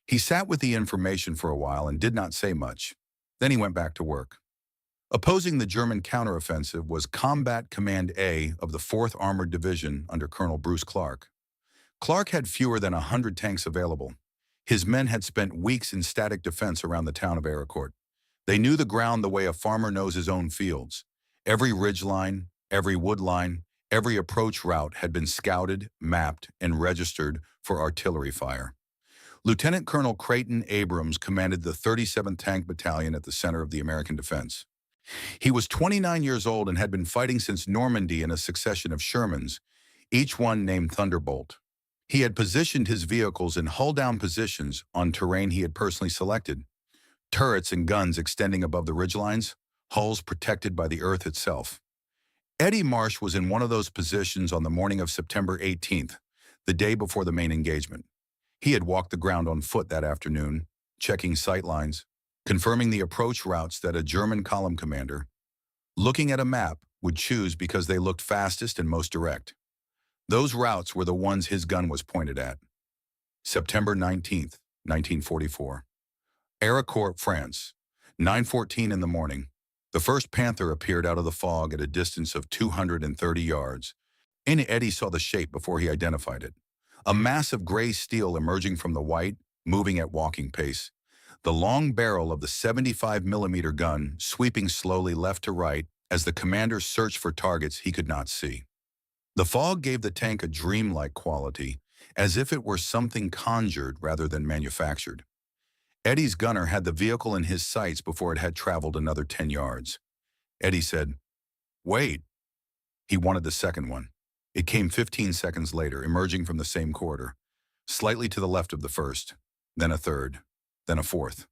He sat with the information for a while and did not say much. Then he went back to work. Opposing the German counteroffensive was Combat Command A of the 4th Armored Division under Colonel Bruce Clark. Clark had fewer than 100 tanks available. His men had spent weeks in static defense around the town of Ericourt. They knew the ground the way a farmer knows his own fields. Every ridge line, every wood line, every approach route had been scouted, mapped, and registered for artillery fire. Lieutenant Colonel Creighton Abrams commanded the 37th Tank Battalion at the center of the American defense. He was 29 years old and had been fighting since Normandy in a succession of Shermans, each one named Thunderbolt. He had positioned his vehicles in hull-down positions on terrain he had personally selected, turrets and guns extending above the ridgelines, hulls protected by the earth itself. Eddie Marsh was in one of those positions on the morning of September 18th, the day before the main engagement. He had walked the ground on foot that afternoon, checking sight lines, confirming the approach routes that a German column commander, looking at a map, would choose because they looked fastest and most direct. Those routes were the ones his gun was pointed at. September 19th, 1944. Ericourt, France. 9:14 in the morning. The first Panther appeared out of the fog at a distance of 230 yards. And Eddie saw the shape before he identified it. A mass of gray steel emerging from the white, moving at walking pace. The long barrel of the 75mm gun sweeping slowly left to right as the commander searched for targets he could not see. The fog gave the tank a dreamlike quality, as if it were something conjured rather than manufactured. Eddie's gunner had the vehicle in his sights before it had traveled another 10 yards. Eddie said, "Wait." He wanted the second one. It came 15 seconds later, emerging from the same corridor, slightly to the left of the first, then a third, then a fourth.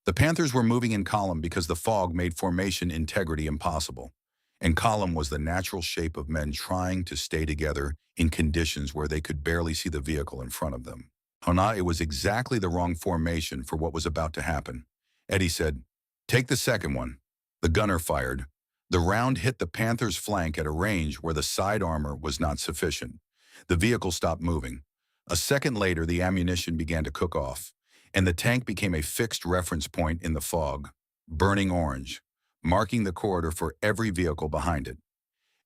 The Panthers were moving in column because the fog made formation integrity impossible, and column was the natural shape of men trying to stay together in conditions where they could barely see the vehicle in front of them. It was exactly the wrong formation for what was about to happen. Eddie said, "Take the second one." The gunner fired. The round hit the Panther's flank at a range where the side armor was not sufficient. The vehicle stopped moving. A second later, the ammunition began to cook off, and the tank became a fixed reference point in the fog, burning orange, marking the corridor for every vehicle behind it.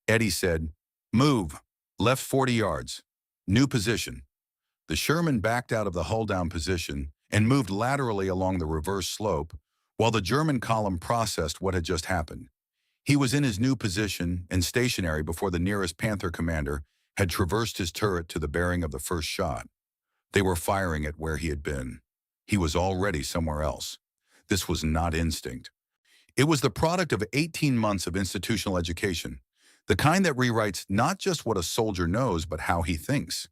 Eddie said, "Move, left 40 yards, new position." The Sherman backed out of the hull-down position and moved laterally along the reverse slope while the German column processed what had just happened. He was in his new position and stationary before the nearest Panther commander had traversed his turret to the bearing of the first shot. They were firing at where he had been. He was already somewhere else. This was not instinct. It was the product of 18 months of institutional education, the kind that rewrites not just what a soldier knows, but how he thinks.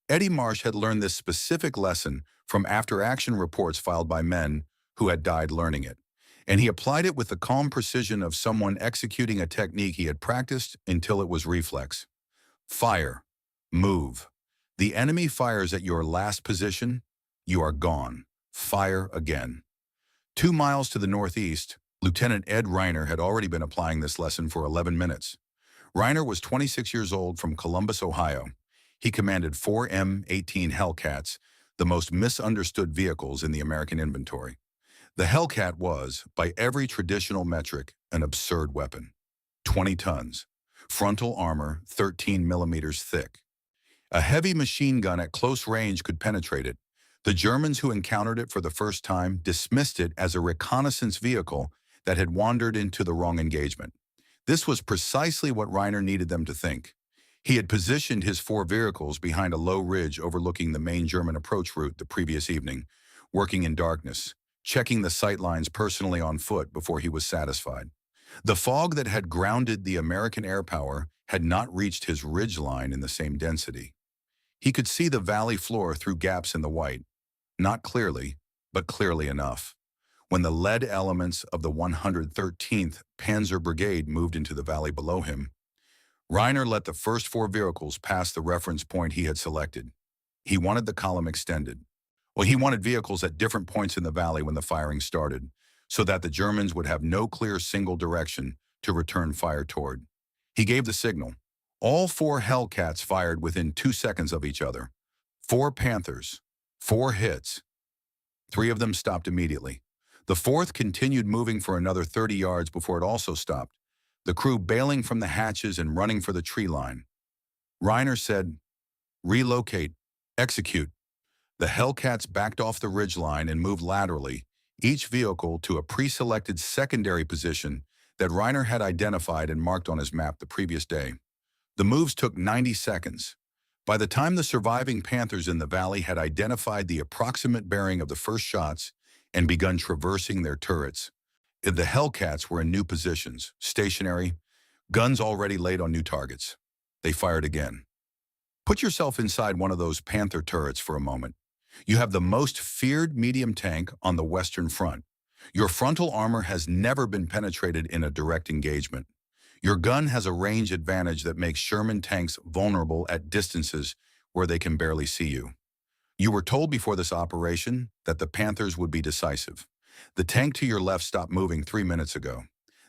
Eddie Marsh had learned this specific lesson from after-action reports filed by men who had died learning it, and he applied it with the calm precision of someone executing a technique he had practiced until it was reflex. Fire. Move. The enemy fires at your last position, you are gone. Fire again. 2 miles to the northeast, Lieutenant Ed Reiner had already been applying this lesson for 11 minutes. Reiner was 26 years old from Columbus, Ohio. He commanded 4 M18 Hellcats, the most misunderstood vehicles in the American inventory. The Hellcat was, by every traditional metric, an absurd weapon. 20 tons. Frontal armor 13 millimeters thick. A heavy machine gun at close range could penetrate it. The Germans who encountered it for the first time dismissed it as a reconnaissance vehicle that had wandered into the wrong engagement. This was precisely what Reiner needed them to think. He had positioned his 4 vehicles behind a low ridge overlooking the main German approach route the previous evening, working in darkness, checking the sight lines personally on foot before he was satisfied. The fog that had grounded the American air power had not reached his ridge line in the same density. He could see the valley floor through gaps in the white, not clearly, but clearly enough. When the lead elements of the 113th Panzer Brigade moved into the valley below him, Reiner let the first 4 vehicles pass the reference point he had selected. He wanted the column extended. Well, he wanted vehicles at different points in the valley when the firing started, so that the Germans would have no clear single direction to return fire toward. He gave the signal. All 4 Hellcats fired within 2 seconds of each other. 4 Panthers, 4 hits. 3 of them stopped immediately. The 4th continued moving for another 30 yards before it also stopped, the crew bailing from the hatches and running for the tree line. Reiner said, "Relocate, execute." The Hellcats backed off the ridgeline and moved laterally, each vehicle to a pre-selected secondary position that Reiner had identified and marked on his map the previous day. The moves took 90 seconds. By the time the surviving Panthers in the valley had identified the approximate bearing of the first shots and begun traversing their turrets, the Hellcats were in new positions, stationary, guns already laid on new targets. They fired again. Put yourself inside one of those Panther turrets for a moment. You have the most feared medium tank on the Western Front. Your frontal armor has never been penetrated in a direct engagement. Your gun has a range advantage that makes Sherman tanks vulnerable at distances where they can barely see you. You were told before this operation that the Panthers would be decisive. The tank to your left stopped moving 3 minutes ago.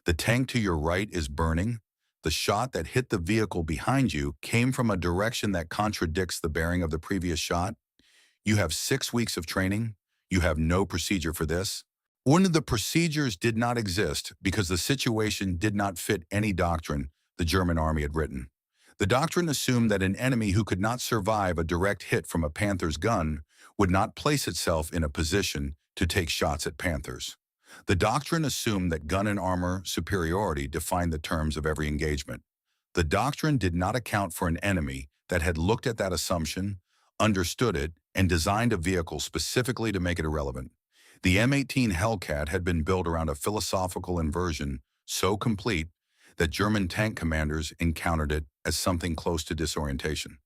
The tank to your right is burning. The shot that hit the vehicle behind you came from a direction that contradicts the bearing of the previous shot. You have 6 weeks of training. You have no procedure for this. One of the procedures did not exist because the situation did not fit any doctrine the German army had written. The doctrine assumed that an enemy who could not survive a direct hit from a Panther's gun would not place itself in a position to take shots at Panthers. The doctrine assumed that gun and armor superiority defined the terms of every engagement. The doctrine did not account for an enemy that had looked at that assumption, understood it, and designed a vehicle specifically to make it irrelevant. The M18 Hellcat had been built around a philosophical inversion so complete that German tank commanders encountered it as something close to disorientation.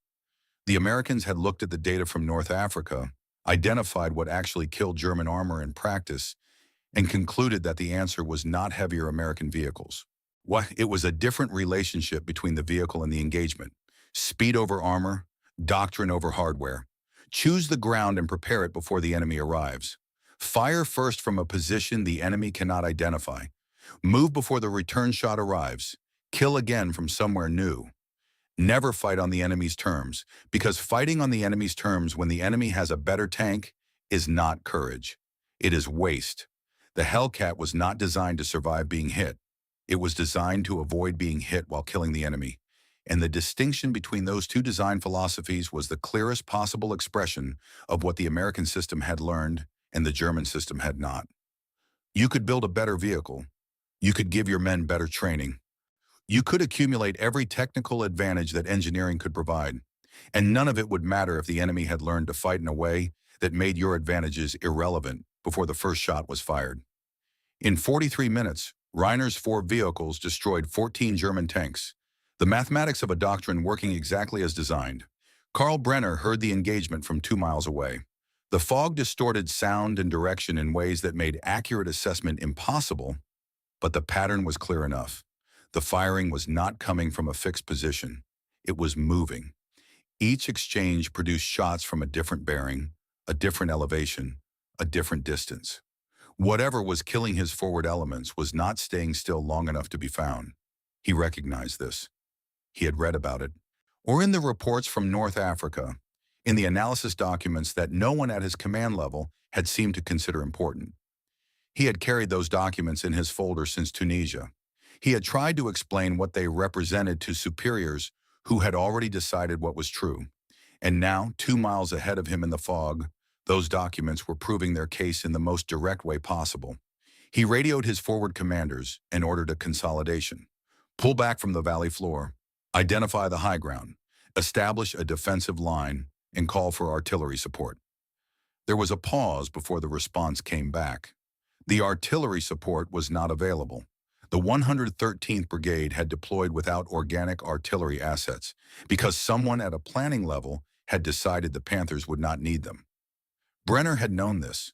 The Americans had looked at the data from North Africa, identified what actually killed German armor in practice, and concluded that the answer was not heavier American vehicles. It was a different relationship between the vehicle and the engagement. Speed over armor, doctrine over hardware. Choose the ground and prepare it before the enemy arrives. Fire first from a position the enemy cannot identify. Move before the return shot arrives. Kill again from somewhere new. Never fight on the enemy's terms, because fighting on the enemy's terms when the enemy has a better tank is not courage. It is waste. The Hellcat was not designed to survive being hit. It was designed to avoid being hit while killing the enemy. And the distinction between those two design philosophies was the clearest possible expression of what the American system had learned and the German system had not. You could build a better vehicle. You could give your men better training. You could accumulate every technical advantage that engineering could provide, and none of it would matter if the enemy had learned to fight in a way that made your advantages irrelevant before the first shot was fired. In 43 minutes, Reiner's 4 vehicles destroyed 14 German tanks, the mathematics of a doctrine working exactly as designed. Karl Brenner heard the engagement from 2 miles away. The fog distorted sound and direction in ways that made accurate assessment impossible, but the pattern was clear enough. The firing was not coming from a fixed position. It was moving. Each exchange produced shots from a different bearing, a different elevation, a different distance. Whatever was killing his forward elements was not staying still long enough to be found. He recognized this. He had read about it, or in the reports from North Africa, in the analysis documents that no one at his command level had seemed to consider important. He had carried those documents in his folder since Tunisia. He had tried to explain what they represented to superiors who had already decided what was true. And now, 2 miles ahead of him in the fog, those documents were proving their case in the most direct way possible. He radioed his forward commanders and ordered a consolidation. Pull back from the valley floor, identify the high ground, establish a defensive line, and call for artillery support. There was a pause before the response came back. The artillery support was not available. The 113th Brigade had deployed without organic artillery assets because someone at a planning level had decided the Panthers would not need them. Brenner had known this.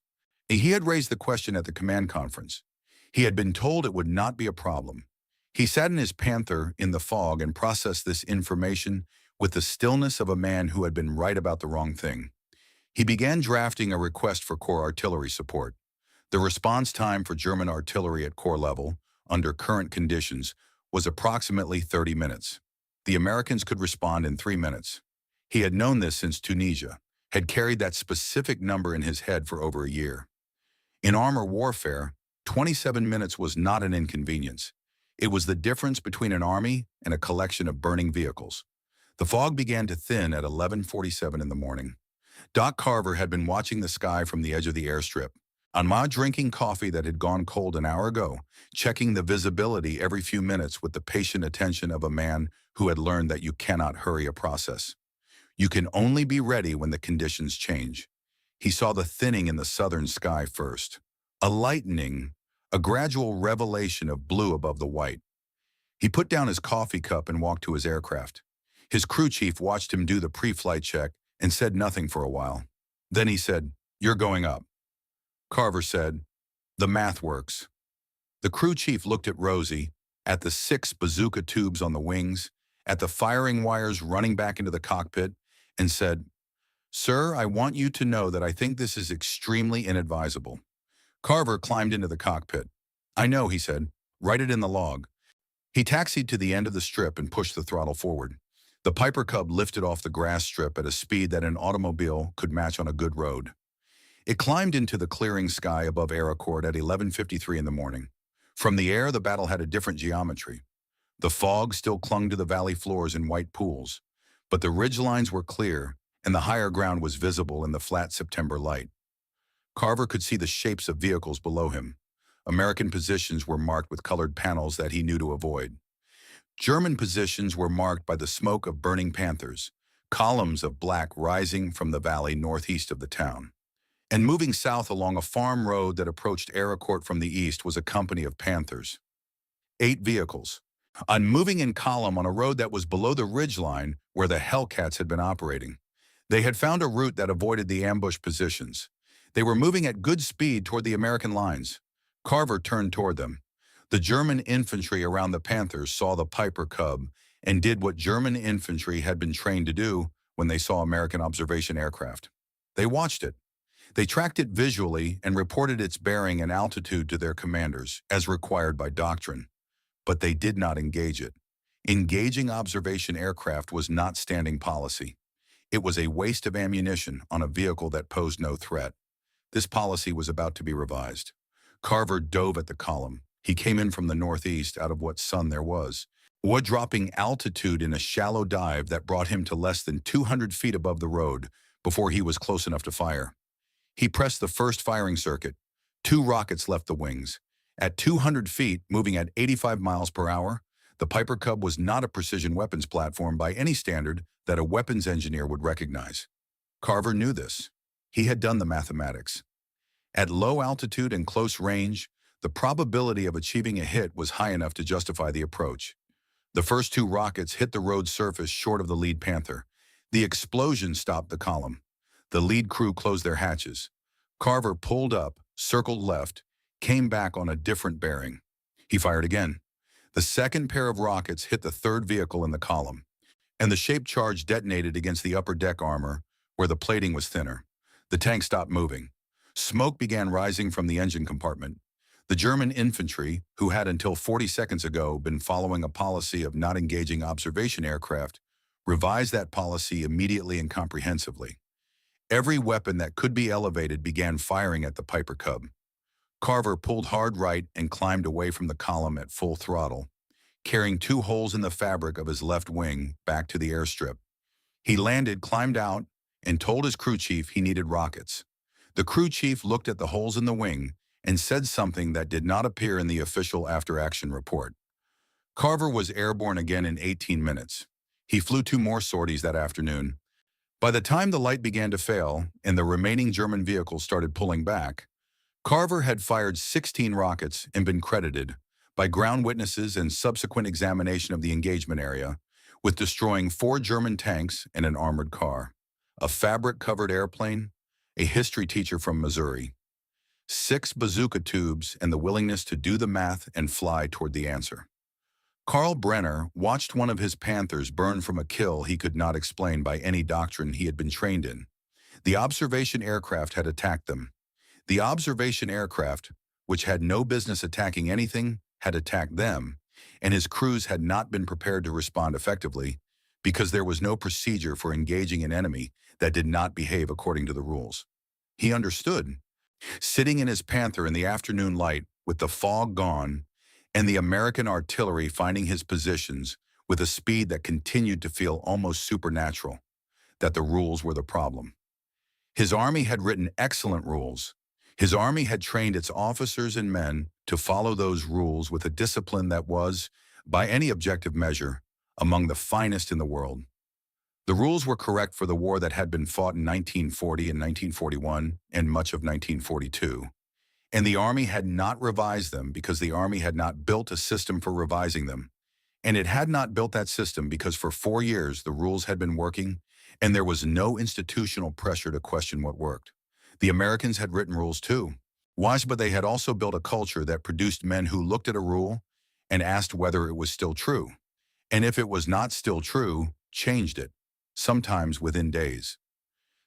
He had raised the question at the command conference. He had been told it would not be a problem. He sat in his Panther in the fog and processed this information with the stillness of a man who had been right about the wrong thing. He began drafting a request for Corps artillery support. The response time for German artillery at Corps level, under current conditions, was approximately 30 minutes. The Americans could respond in 3 minutes. He had known this since Tunisia, had carried that specific number in his head for over a year. In armor warfare, 27 minutes was not an inconvenience. It was the difference between an army and a collection of burning vehicles. The fog began to thin at 11:47 in the morning. Doc Carver had been watching the sky from the edge of the airstrip. Ahmad drinking coffee that had gone cold an hour ago, checking the visibility every few minutes with the patient attention of a man who had learned that you cannot hurry a process. You can only be ready when the conditions change. He saw the thinning in the southern sky first. A lightening, a gradual revelation of blue above the white. He put down his coffee cup and walked to his aircraft. His crew chief watched him do the pre-flight check and said nothing for a while. Then he said, "You're going up." Carver said, "The math works." The crew chief looked at Rosie, at the 6 bazooka tubes on the wings, at the firing wires running back into the cockpit, and said, "Sir, I want you to know that I think this is extremely inadvisable." Carver climbed into the cockpit. "I know," he said. "Write it in the log." He taxied to the end of the strip and pushed the throttle forward. The Piper Cub lifted off the grass strip at a speed that an automobile could match on a good road. It climbed into the clearing sky above Aéroport at 11:53 in the morning. From the air, the battle had a different geometry. The fog still clung to the valley floors in white pools, but the ridgelines were clear, and the higher ground was visible in the flat September light. Carver could see the shapes of vehicles below him. American positions were marked with colored panels that he knew to avoid. German positions were marked by the smoke of burning Panthers, columns of black rising from the valley northeast of the town. And moving south along a farm road that approached Aéroport from the east was a company of Panthers. 8 vehicles. Moving in column on a road that was below the ridgeline where the Hellcats had been operating. They had found a route that avoided the ambush positions. They were moving at good speed toward the American lines. Carver turned toward them. The German infantry around the Panthers saw the Piper Cub and did what German infantry had been trained to do when they saw American observation aircraft. They watched it. They tracked it visually and reported its bearing and altitude to their commanders, as required by doctrine. But they did not engage it. Engaging observation aircraft was not standing policy. It was a waste of ammunition on a vehicle that posed no threat. This policy was about to be revised. Carver dove at the column. He came in from the northeast out of what sun there was, dropping altitude in a shallow dive that brought him to less than 200 feet above the road before he was close enough to fire. He pressed the first firing circuit. 2 rockets left the wings. At 200 feet, moving at 85 miles per hour, the Piper Cub was not a precision weapons platform by any standard that a weapons engineer would recognize. Carver knew this. He had done the mathematics. At low altitude and close range, the probability of achieving a hit was high enough to justify the approach. The first 2 rockets hit the road surface short of the lead Panther. The explosion stopped the column. The lead crew closed their hatches. Carver pulled up, circled left, came back on a different bearing. He fired again. The second pair of rockets hit the 3rd vehicle in the column, and the shaped charge detonated against the upper deck armor where the plating was thinner. The tank stopped moving. Smoke began rising from the engine compartment. The German infantry, who had until 40 seconds ago been following a policy of not engaging observation aircraft, revised that policy immediately and comprehensively. Every weapon that could be elevated began firing at the Piper Cub. Carver pulled hard right and climbed away from the column at full throttle, carrying 2 holes in the fabric of his left wing back to the airstrip. He landed, climbed out, and told his crew chief he needed rockets. The crew chief looked at the holes in the wing and said something that did not appear in the official after-action report. Carver was airborne again in 18 minutes. He flew 2 more sorties that afternoon. By the time the light began to fail and the remaining German vehicles started pulling back, Carver had fired 16 rockets and been credited, by ground witnesses and subsequent examination of the engagement area, with destroying 4 German tanks and an armored car, a fabric-covered airplane, a history teacher from Missouri. 6 bazooka tubes, and the willingness to do the math and fly toward the answer. Karl Brenner watched one of his Panthers burn from a kill he could not explain by any doctrine he had been trained in. The observation aircraft had attacked them. The observation aircraft, which had no business attacking anything, had attacked them, and his crews had not been prepared to respond effectively because there was no procedure for engaging an enemy that did not behave according to the rules. He understood. Sitting in his Panther in the afternoon light with the fog gone and the American artillery finding his positions with a speed that continued to feel almost supernatural, that the rules were the problem. His army had written excellent rules. His army had trained its officers and men to follow those rules with a discipline that was, by any objective measure, among the finest in the world. The rules were correct for the war that had been fought in 1940 and 1941 and much of 1942. And the Army had not revised them because the Army had not built a system for revising them. And it had not built that system because for 4 years the rules had been working and there was no institutional pressure to question what worked. The Americans had written rules too. But they had also built a culture that produced men who looked at a rule and asked whether it was still true. And if it was not still true, changed it, sometimes within days.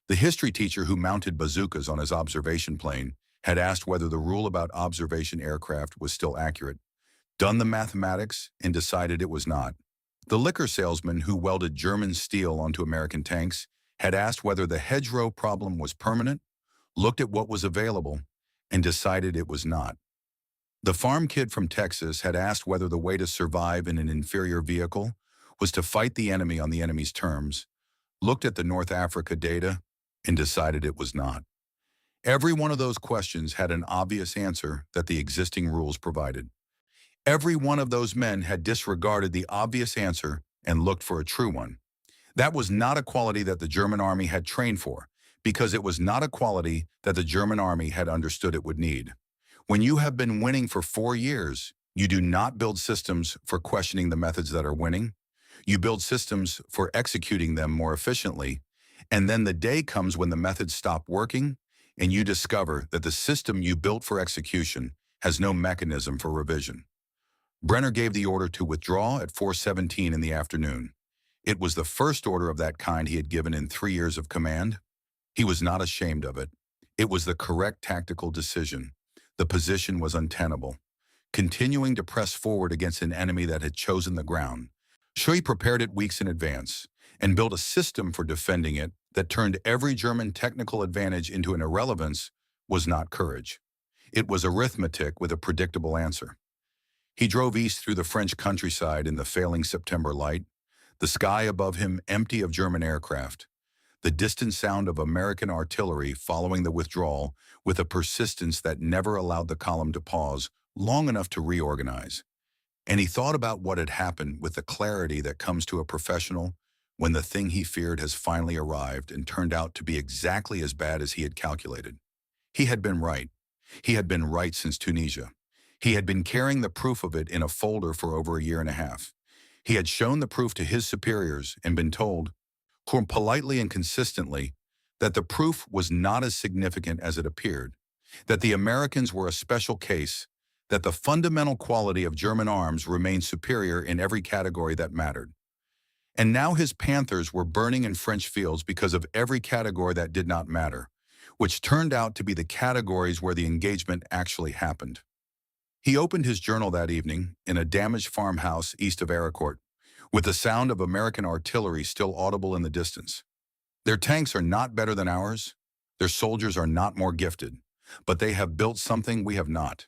The history teacher who mounted bazookas on his observation plane had asked whether the rule about observation aircraft was still accurate, done the mathematics, and decided it was not. The liquor salesman who welded German steel onto American tanks had asked whether the hedgerow problem was permanent, looked at what was available, and decided it was not. The farm kid from Texas had asked whether the way to survive in an inferior vehicle was to fight the enemy on the enemy's terms, looked at the North Africa data, and decided it was not. Every one of those questions had an obvious answer that the existing rules provided. Every one of those men had disregarded the obvious answer and looked for a true one. That was not a quality that the German army had trained for, because it was not a quality that the German army had understood it would need. When you have been winning for 4 years, you do not build systems for questioning the methods that are winning. You build systems for executing them more efficiently, and then the day comes when the methods stop working, and you discover that the system you built for execution has no mechanism for revision. Brenner gave the order to withdraw at 4:17 in the afternoon. It was the first order of that kind he had given in 3 years of command. He was not ashamed of it. It was the correct tactical decision. The position was untenable. Continuing to press forward against an enemy that had chosen the ground, Schuy prepared it weeks in advance and built a system for defending it that turned every German technical advantage into an irrelevance was not courage. It was arithmetic with a predictable answer. He drove east through the French countryside in the failing September light, the sky above him empty of German aircraft, the distant sound of American artillery following the withdrawal with a persistence that never allowed the column to pause long enough to reorganize. And he thought about what had happened with the clarity that comes to a professional when the thing he feared has finally arrived and turned out to be exactly as bad as he had calculated. He had been right. He had been right since Tunisia. He had been carrying the proof of it in a folder for over a year and a half. He had shown the proof to his superiors and been told, politely and consistently, that the proof was not as significant as it appeared, that the Americans were a special case, that the fundamental quality of German arms remained superior in every category that mattered. And now his Panthers were burning in French fields because of every category that did not matter, which turned out to be the categories where the engagement actually happened. He opened his journal that evening in a damaged farmhouse east of Aricourt, with the sound of American artillery still audible in the distance. Their tanks are not better than ours. Their soldiers are not more gifted, but they have built something we have not.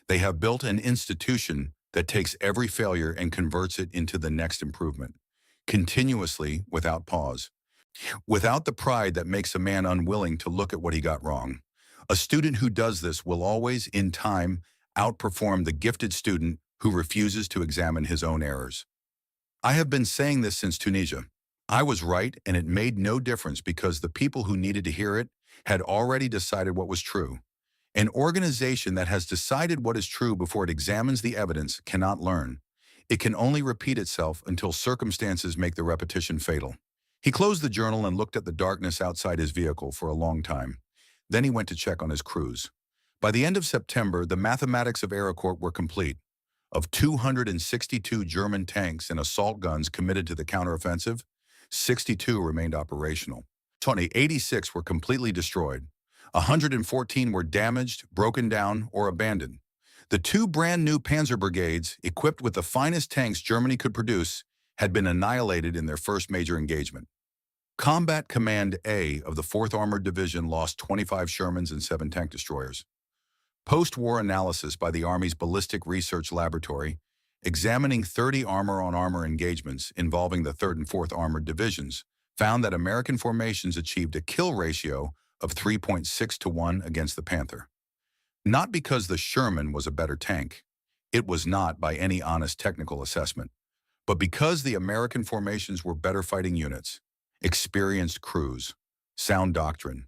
They have built an institution that takes every failure and converts it into the next improvement, continuously, without pause, without the pride that makes a man unwilling to look at what he got wrong. A student who does this will always, in time, outperform the gifted student who refuses to examine his own errors. I have been saying this since Tunisia. I was right, and it made no difference because the people who needed to hear it had already decided what was true. An organization that has decided what is true before it examines the evidence cannot learn. It can only repeat itself until circumstances make the repetition fatal. He closed the journal and looked at the darkness outside his vehicle for a long time. Then he went to check on his crews. By the end of September, the mathematics of Aérocourt were complete. Of 262 German tanks and assault guns committed to the counteroffensive, 62 remained operational. 86 were completely destroyed. 114 were damaged, broken down, or abandoned. The two brand-new Panzer Brigades, equipped with the finest tanks Germany could produce, had been annihilated in their first major engagement. Combat Command A of the 4th Armored Division lost 25 Shermans and 7 tank destroyers. Post-war analysis by the Army's Ballistic Research Laboratory, examining 30 armor-on-armor engagements involving the 3rd and 4th Armored Divisions, found that American formations achieved a kill ratio of 3.6 to 1 against the Panther. Not because the Sherman was a better tank. It was not by any honest technical assessment. But because the American formations were better fighting units, experienced crews, sound doctrine,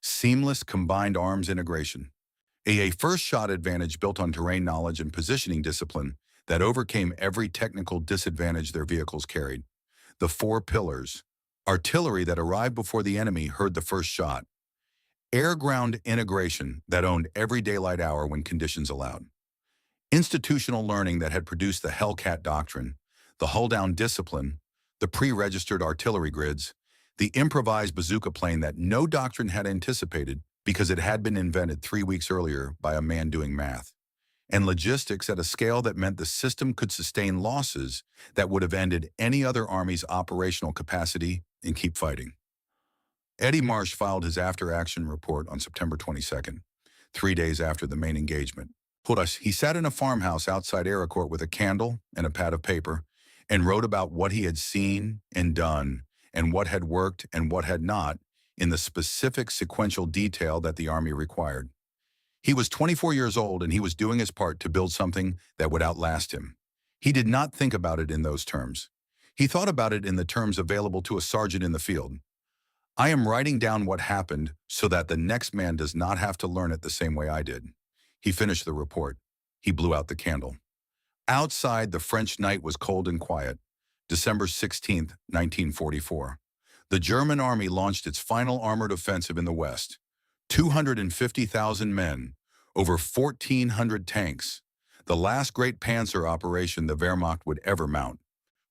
seamless combined arms integration, a first-shot advantage built on terrain knowledge and positioning discipline that overcame every technical disadvantage their vehicles carried. The 4 pillars: artillery that arrived before the enemy heard the first shot, air-ground integration that owned every daylight hour when conditions allowed, institutional learning that had produced the Hellcat doctrine, the hull-down discipline, the pre-registered artillery grids, the improvised bazooka plane that no doctrine had anticipated because it had been invented 3 weeks earlier by a man doing math, and logistics at a scale that meant the system could sustain losses that would have ended any other army's operational capacity and keep fighting. Eddie Marsh filed his after-action report on September 22nd, 3 days after the main engagement. He sat in a farmhouse outside Aérocourt with a candle and a pad of paper and wrote about what he had seen and done and what had worked and what had not in the specific sequential detail that the Army required. He was 24 years old and he was doing his part to build something that would outlast him. He did not think about it in those terms. He thought about it in the terms available to a sergeant in the field. I am writing down what happened so that the next man does not have to learn it the same way I did. He finished the report. He blew out the candle. Outside, the French night was cold and quiet. December 16, 1944. The German army launched its final armored offensive in the West. 250,000 men, over 1,400 tanks, the last great panzer operation the Wehrmacht would ever mount.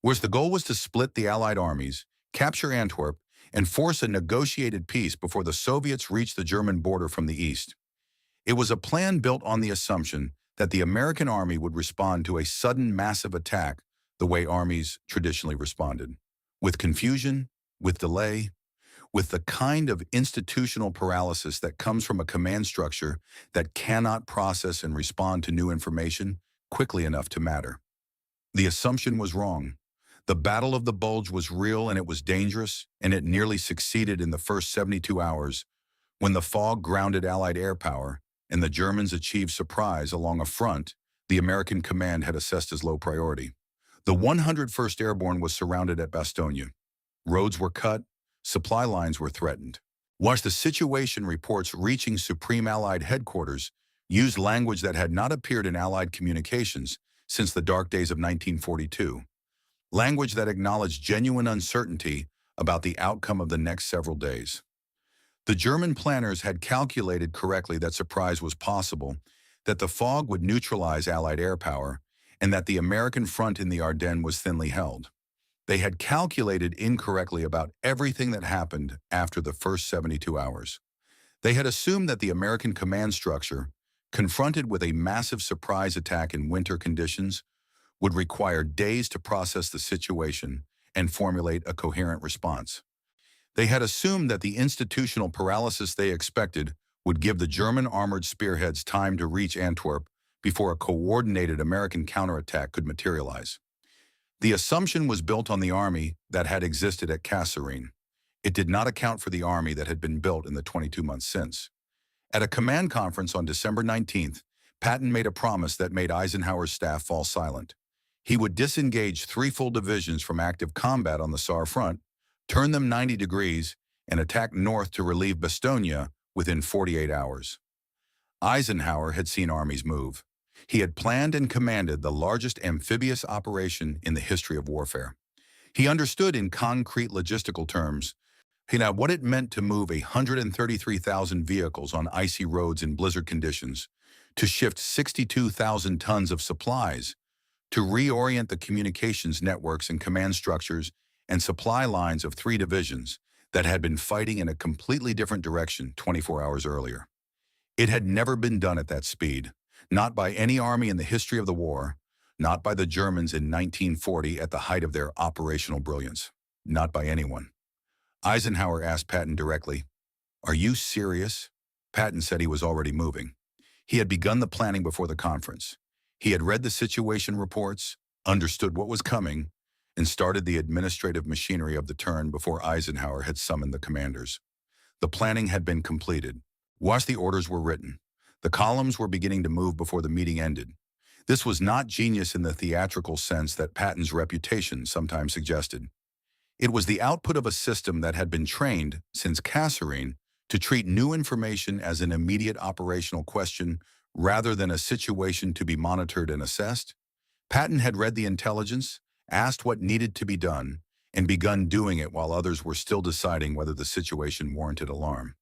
Whereas the goal was to split the Allied armies, capture Antwerp, and force a negotiated peace before the Soviets reached the German border from the east. It was a plan built on the assumption that the American army would respond to a sudden massive attack the way armies traditionally responded, with confusion, with delay, with the kind of institutional paralysis that comes from a command structure that cannot process and respond to new information quickly enough to matter. The assumption was wrong. The Battle of the Bulge was real and it was dangerous, and it nearly succeeded in the first 72 hours when the fog grounded Allied air power and the Germans achieved surprise along a front the American command had assessed as low priority. The 101st Airborne was surrounded at Bastogne. Roads were cut, supply lines were threatened. Whilst the situation reports reaching Supreme Allied headquarters used language that had not appeared in Allied communications since the dark days of 1942, language that acknowledged genuine uncertainty about the outcome of the next several days. The German planners had calculated correctly that surprise was possible, that the fog would neutralize Allied air power, and that the American front in the Ardennes was thinly held. They had calculated incorrectly about everything that happened after the first 72 hours. They had assumed that the American command structure, confronted with a massive surprise attack in winter conditions, would require days to process the situation and formulate a coherent response. They had assumed that the institutional paralysis they expected would give the German armored spearheads time to reach Antwerp before a coordinated American counterattack could materialize. The assumption was built on the army that had existed at Kasserine. It did not account for the army that had been built in the 22 months since. At a command conference on December 19th, Patton made a promise that made Eisenhower's staff fall silent. He would disengage 3 full divisions from active combat on the Saar front, turn them 90 degrees, and attack north to relieve Bastogne within 48 hours. Eisenhower had seen armies move. He had planned and commanded the largest amphibious operation in the history of warfare. He understood in concrete logistical terms What it meant to move 133,000 vehicles on icy roads in blizzard conditions, to shift 62,000 tons of supplies, to reorient the communications networks and command structures and supply lines of three divisions that had been fighting in a completely different direction 24 hours earlier. It had never been done at that speed, not by any army in the history of the war, not by the Germans in 1940 at the height of their operational brilliance, not by anyone. Eisenhower asked Patton directly, "Are you serious?" Patton said he was already moving. He had begun the planning before the conference. He had read the situation reports, understood what was coming, and started the administrative machinery of the turn before Eisenhower had summoned the commanders. The planning had been completed. Once the orders were written, the columns were beginning to move before the meeting ended. This was not genius in the theatrical sense that Patton's reputation sometimes suggested. It was the output of a system that had been trained, since Kasserine, to treat new information as an immediate operational question rather than a situation to be monitored and assessed. Patton had read the intelligence, asked what needed to be done, and begun doing it while others were still deciding whether the situation warranted alarm.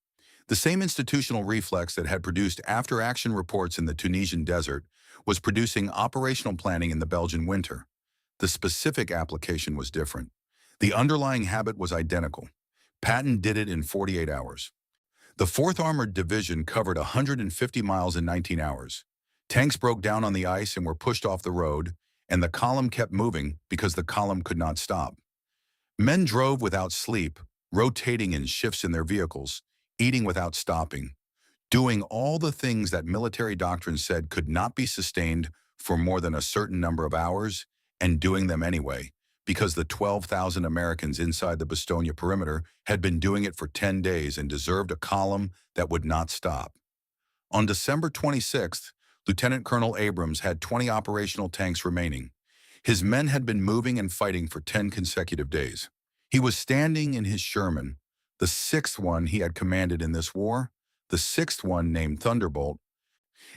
The same institutional reflex that had produced after-action reports in the Tunisian desert was producing operational planning in the Belgian winter. The specific application was different. The underlying habit was identical. Patton did it in 48 hours. The 4th Armored Division covered 150 miles in 19 hours. Tanks broke down on the ice and were pushed off the road, and the column kept moving because the column could not stop. Men drove without sleep, rotating in shifts in their vehicles, eating without stopping, doing all the things that military doctrine said could not be sustained for more than a certain number of hours, and doing them anyway, because the 12,000 Americans inside the Bastogne perimeter had been doing it for 10 days and deserved a column that would not stop. On December 26th, Lieutenant Colonel Abrams had 20 operational tanks remaining. His men had been moving and fighting for 10 consecutive days. He was standing in his Sherman, the 6th one he had commanded in this war, the 6th one named Thunderbolt,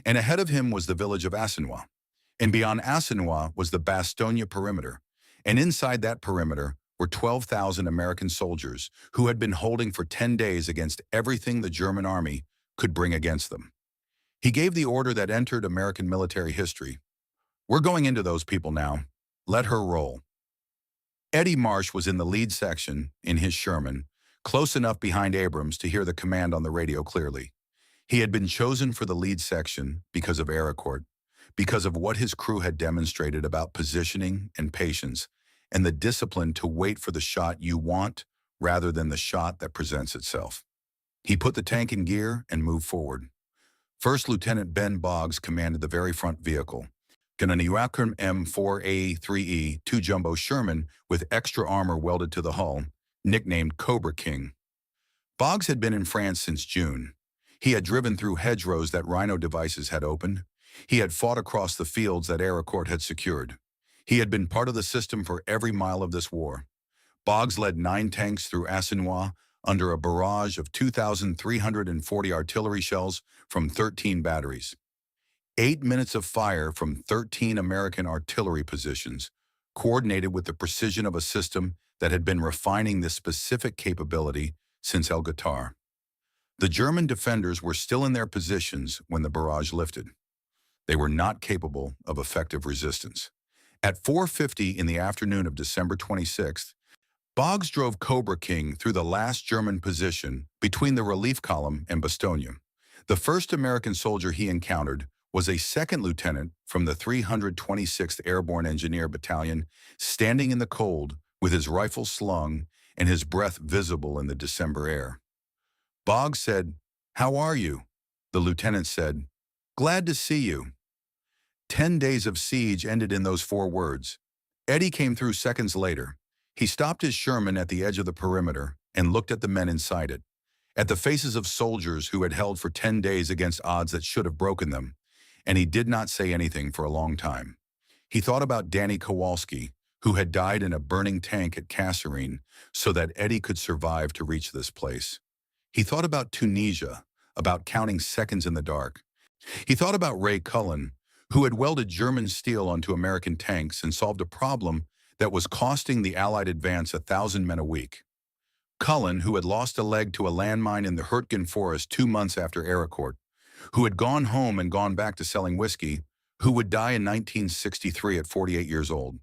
and ahead of him was the village of Assenois. And beyond Assenois was the Bastogne perimeter, and inside that perimeter were 12,000 American soldiers who had been holding for 10 days against everything the German army could bring against them. He gave the order that entered American military history. "We're going into those people now. Let her roll." Eddie Marsh was in the lead section, in his Sherman, close enough behind Abrams to hear the command on the radio clearly. He had been chosen for the lead section because of Ericourt, because of what his crew had demonstrated about positioning and patience, and the discipline to wait for the shot you want rather than the shot that presents itself. He put the tank in gear and moved forward. First Lieutenant Ben Boggs commanded the very front vehicle, an M4A3E 2 Jumbo Sherman with extra armor welded to the hull, nicknamed Cobra King. Boggs had been in France since June. He had driven through hedgerows that Rhino devices had opened. He had fought across the fields that Ericourt had secured. He had been part of the system for every mile of this war. Boggs led 9 tanks through Assenois under a barrage of 2,340 artillery shells from 13 batteries. 8 minutes of fire from 13 American artillery positions, coordinated with the precision of a system that had been refining this specific capability since El Guitar. The German defenders were still in their positions when the barrage lifted. They were not capable of effective resistance. At 4:50 in the afternoon of December 26th, Boggs drove Cobra King through the last German position between the relief column and Bastogne. The first American soldier he encountered was a second lieutenant from the 326th Airborne Engineer Battalion, standing in the cold with his rifle slung and his breath visible in the December air. Boggs said, "How are you?" The lieutenant said, "Glad to see you." 10 days of siege ended in those 4 words. Eddie came through seconds later. He stopped his Sherman at the edge of the perimeter and looked at the men inside it, at the faces of soldiers who had held for 10 days against odds that should have broken them, and he did not say anything for a long time. He thought about Danny Kowalski, who had died in a burning tank at Kasserine so that Eddie could survive to reach this place. He thought about Tunisia, about counting seconds in the dark. He thought about Ray Cullen, who had welded German steel onto American tanks and solved a problem that was costing the Allied advance 1,000 men a week. Cullen, who had lost a leg to a landmine in the Hurtgen forest 2 months after Ericourt, who had gone home and gone back to selling whiskey, who would die in 1963 at 48 years old.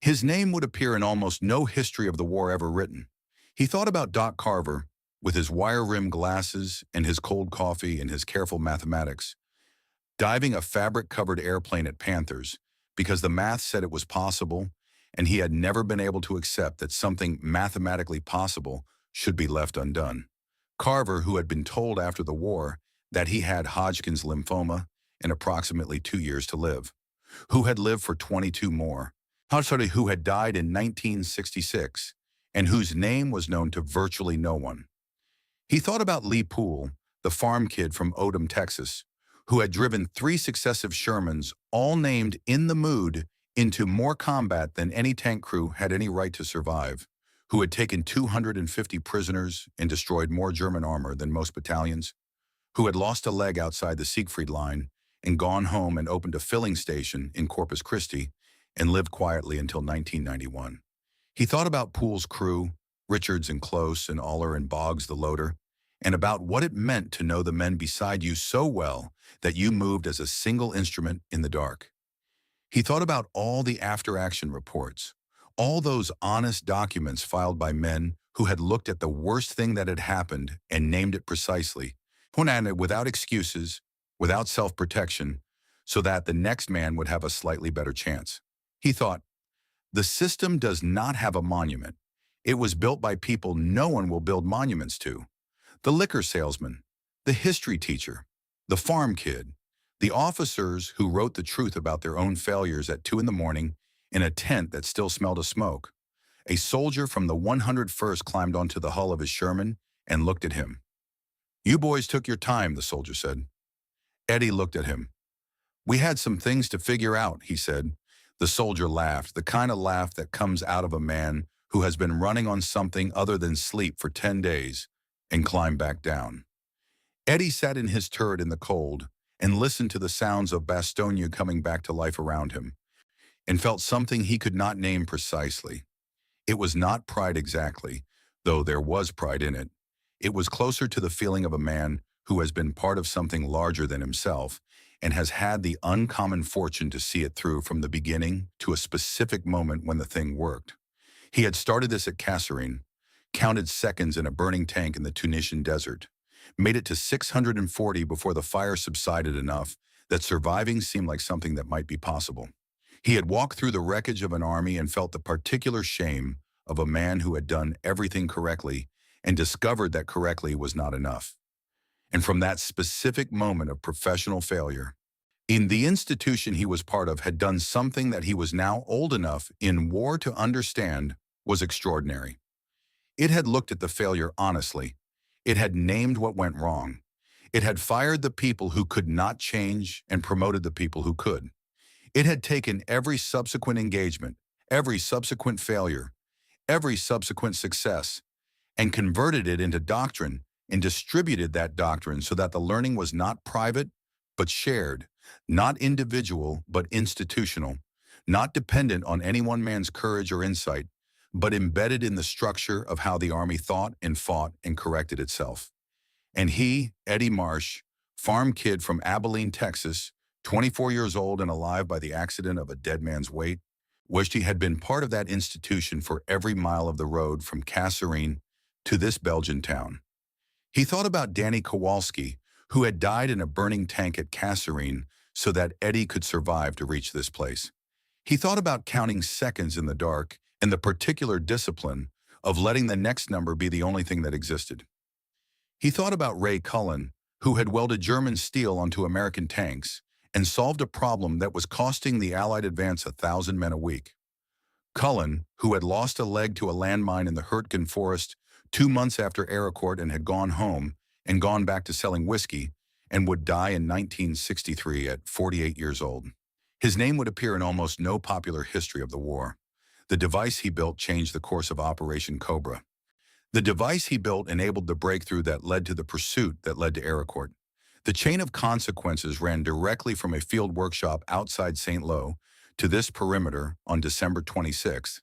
His name would appear in almost no history of the war ever written. He thought about Doc Carver, with his wire-rimmed glasses and his cold coffee and his careful mathematics, diving a fabric-covered airplane at Panthers because the math said it was possible, and he had never been able to accept that something mathematically possible should be left undone. Carver, who had been told after the war that he had Hodgkin's lymphoma and approximately 2 years to live, who had lived for 22 more, who had died in 1966, and whose name was known to virtually no one. He thought about Lee Poole, the farm kid from Odom, Texas, who had driven 3 successive Shermans, all named In the Mood, into more combat than any tank crew had any right to survive, who had taken 250 prisoners and destroyed more German armor than most battalions, who had lost a leg outside the Siegfried Line and gone home and opened a filling station in Corpus Christi and lived quietly until 1991. He thought about Poole's crew, Richards and Close and Aller and Boggs the loader, and about what it meant to know the men beside you so well that you moved as a single instrument in the dark. He thought about all the after-action reports, all those honest documents filed by men who had looked at the worst thing that had happened and named it precisely, without excuses, without self-protection, so that the next man would have a slightly better chance. He thought, the system does not have a monument. It was built by people no one will build monuments to. The liquor salesman, the history teacher, the farm kid, the officers who wrote the truth about their own failures at 2 in the morning in a tent that still smelled of smoke. A soldier from the 101st climbed onto the hull of his Sherman and looked at him. "You boys took your time," the soldier said. Eddie looked at him. "We had some things to figure out," he said. The soldier laughed, the kind of laugh that comes out of a man who has been running on something other than sleep for 10 days, and climbed back down. Eddie sat in his turret in the cold and listened to the sounds of Bastogne coming back to life around him, and felt something he could not name precisely. It was not pride exactly, though there was pride in it. It was closer to the feeling of a man who has been part of something larger than himself and has had the uncommon fortune to see it through from the beginning to a specific moment when the thing worked. He had started this at Kasserine, counted seconds in a burning tank in the Tunisian desert, made it to 640 before the fire subsided enough that surviving seemed like something that might be possible. He had walked through the wreckage of an army and felt the particular shame of a man who had done everything correctly and discovered that correctly was not enough. And from that specific moment of professional failure, in the institution he was part of had done something that he was now old enough in war to understand was extraordinary. It had looked at the failure honestly. It had named what went wrong. It had fired the people who could not change and promoted the people who could. It had taken every subsequent engagement, every subsequent failure, every subsequent success, and converted it into doctrine and distributed that doctrine so that the learning was not private, but shared, not individual, but institutional, not dependent on any one man's courage or insight, but embedded in the structure of how the Army thought and fought and corrected itself. And he, Eddie Marsh, farm kid from Abilene, Texas, 24 years old and alive by the accident of a dead man's weight, wished he had been part of that institution for every mile of the road from Kasserine to this Belgian town. He thought about Danny Kowalski, who had died in a burning tank at Kasserine so that Eddie could survive to reach this place. He thought about counting seconds in the dark and the particular discipline of letting the next number be the only thing that existed. He thought about Ray Cullen, who had welded German steel onto American tanks and solved a problem that was costing the Allied advance 1,000 men a week. Cullen, who had lost a leg to a landmine in the Hurtgen forest 2 months after Ericourt and had gone home and gone back to selling whiskey and would die in 1963 at 48 years old. His name would appear in almost no popular history of the war. The device he built changed the course of Operation Cobra. The device he built enabled the breakthrough that led to the pursuit that led to Ericourt. The chain of consequences ran directly from a field workshop outside St. Lo to this perimeter on December 26th,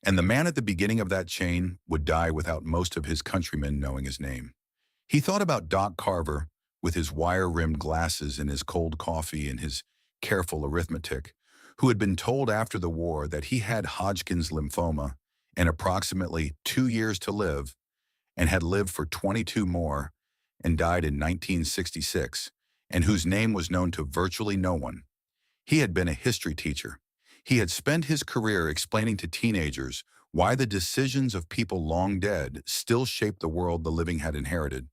And the man at the beginning of that chain would die without most of his countrymen knowing his name. He thought about Doc Carver, with his wire-rimmed glasses and his cold coffee and his careful arithmetic, who had been told after the war that he had Hodgkin's lymphoma and approximately 2 years to live, and had lived for 22 more and died in 1966, and whose name was known to virtually no one. He had been a history teacher. He had spent his career explaining to teenagers why the decisions of people long dead still shaped the world the living had inherited.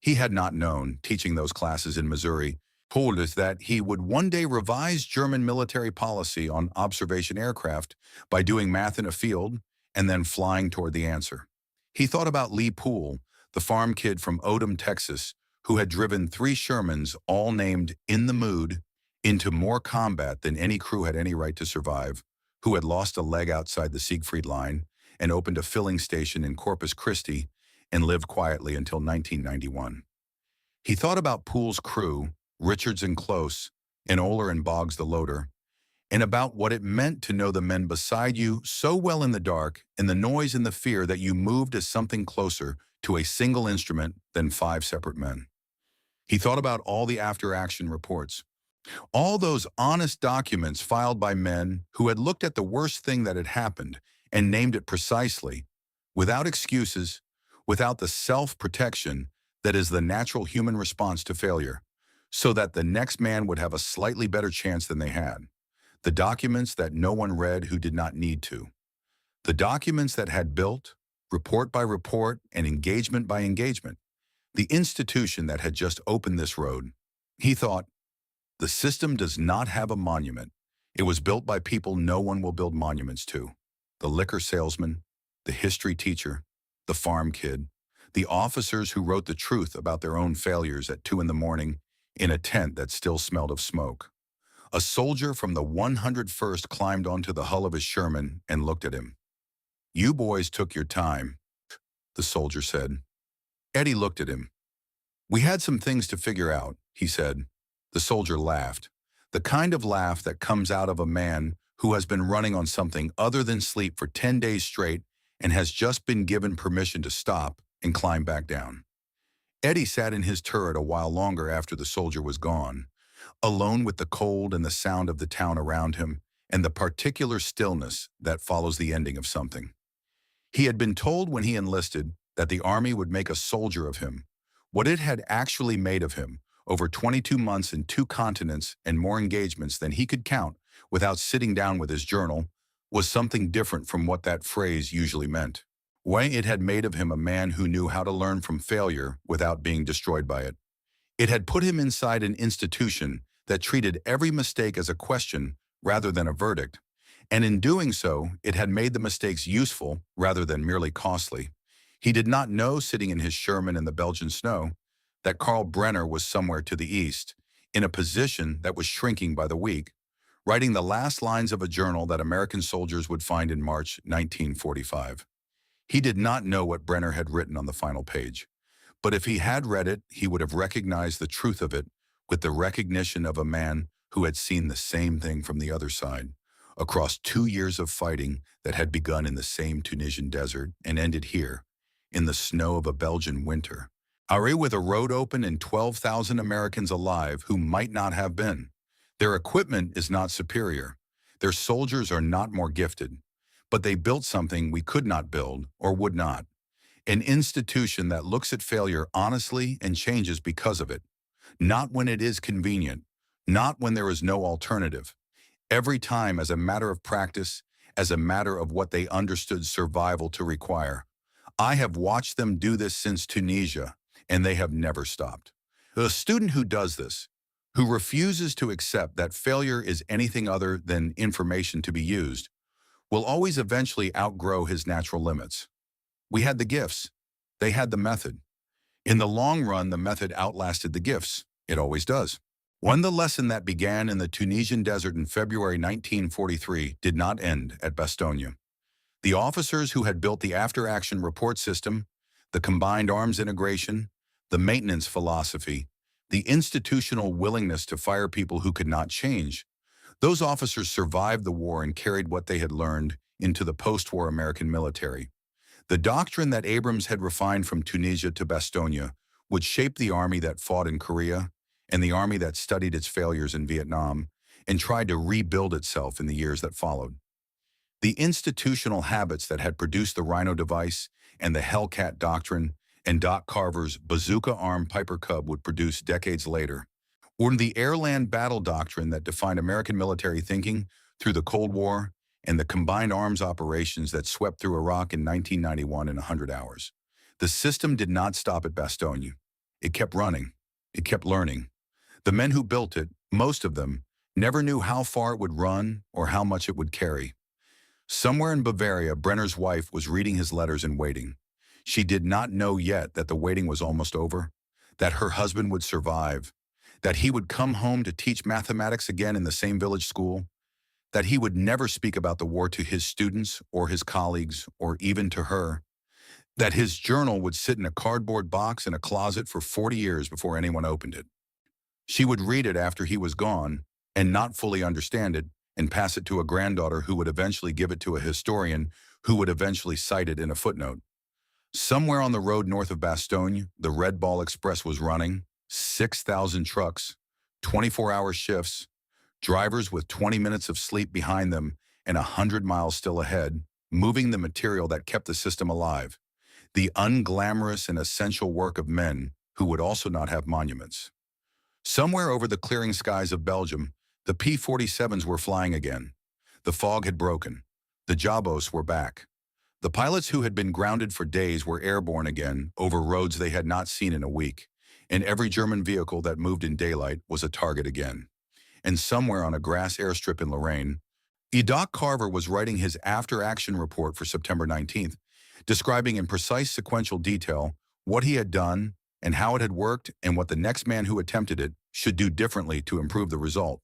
He had not known, teaching those classes in Missouri, told us that he would one day revise German military policy on observation aircraft by doing math in a field and then flying toward the answer. He thought about Lee Poole, the farm kid from Odom, Texas, who had driven 3 Shermans, all named In the Mood, into more combat than any crew had any right to survive, who had lost a leg outside the Siegfried Line and opened a filling station in Corpus Christi and lived quietly until 1991. He thought about Poole's crew, Richards and Close, and Oler and Boggs the loader, and about what it meant to know the men beside you so well in the dark, in the noise and the fear, that you moved as something closer to a single instrument than 5 separate men. He thought about all the after-action reports, all those honest documents filed by men who had looked at the worst thing that had happened and named it precisely, without excuses, without the self-protection that is the natural human response to failure, so that the next man would have a slightly better chance than they had. The documents that no one read who did not need to. The documents that had built, report by report and engagement by engagement, the institution that had just opened this road. He thought, the system does not have a monument. It was built by people no one will build monuments to. The liquor salesman, the history teacher, the farm kid, the officers who wrote the truth about their own failures at 2 in the morning in a tent that still smelled of smoke. A soldier from the 101st climbed onto the hull of his Sherman and looked at him. "You boys took your time," the soldier said. Eddie looked at him. "We had some things to figure out," he said. The soldier laughed, the kind of laugh that comes out of a man who has been running on something other than sleep for 10 days straight and has just been given permission to stop and climb back down. Eddie sat in his turret a while longer after the soldier was gone, alone with the cold and the sound of the town around him and the particular stillness that follows the ending of something. He had been told when he enlisted that the Army would make a soldier of him. What it had actually made of him, over 22 months in 2 continents and more engagements than he could count without sitting down with his journal, was something different from what that phrase usually meant. Why, it had made of him a man who knew how to learn from failure without being destroyed by it. It had put him inside an institution that treated every mistake as a question rather than a verdict, and in doing so, it had made the mistakes useful rather than merely costly. He did not know, sitting in his Sherman in the Belgian snow, that Karl Brenner was somewhere to the east, in a position that was shrinking by the week, writing the last lines of a journal that American soldiers would find in March 1945. He did not know what Brenner had written on the final page, but if he had read it, he would have recognized the truth of it with the recognition of a man who had seen the same thing from the other side, across 2 years of fighting that had begun in the same Tunisian desert and ended here, in the snow of a Belgian winter. With a road open and 12,000 Americans alive who might not have been. Their equipment is not superior. Their soldiers are not more gifted. But they built something we could not build or would not. An institution that looks at failure honestly and changes because of it. Not when it is convenient. Not when there is no alternative. Every time as a matter of practice, as a matter of what they understood survival to require. I have watched them do this since Tunisia, and they have never stopped. The student who does this, who refuses to accept that failure is anything other than information to be used, will always eventually outgrow his natural limits. We had the gifts. They had the method. In the long run, the method outlasted the gifts. It always does. When the lesson that began in the Tunisian desert in February 1943 did not end at Bastogne. The officers who had built the after-action report system, the combined arms integration, the maintenance philosophy, the institutional willingness to fire people who could not change, those officers survived the war and carried what they had learned into the post-war American military. The doctrine that Abrams had refined from Tunisia to Bastogne would shape the army that fought in Korea and the army that studied its failures in Vietnam and tried to rebuild itself in the years that followed. The institutional habits that had produced the Rhino device and the Hellcat doctrine and Doc Carver's bazooka-armed Piper Cub would produce decades later, or the air-land battle doctrine that defined American military thinking through the Cold War and the combined arms operations that swept through Iraq in 1991 in 100 hours. The system did not stop at Bastogne. It kept running. It kept learning. The men who built it, most of them, never knew how far it would run or how much it would carry. Somewhere in Bavaria, Brenner's wife was reading his letters and waiting. She did not know yet that the waiting was almost over, that her husband would survive, that he would come home to teach mathematics again in the same village school, that he would never speak about the war to his students or his colleagues or even to her, that his journal would sit in a cardboard box in a closet for 40 years before anyone opened it. She would read it after he was gone and not fully understand it and pass it to a granddaughter who would eventually give it to a historian who would eventually cite it in a footnote. Somewhere on the road north of Bastogne, the Red Ball Express was running, 6,000 trucks, 24-hour shifts, drivers with 20 minutes of sleep behind them and 100 miles still ahead, moving the material that kept the system alive, the unglamorous and essential work of men who would also not have monuments. Somewhere over the clearing skies of Belgium, the P-47s were flying again. The fog had broken. The Jabos were back. The pilots who had been grounded for days were airborne again over roads they had not seen in a week, and every German vehicle that moved in daylight was a target again. And somewhere on a grass airstrip in Lorraine, Doc Carver was writing his after-action report for September 19th, describing in precise sequential detail what he had done and how it had worked and what the next man who attempted it should do differently to improve the result.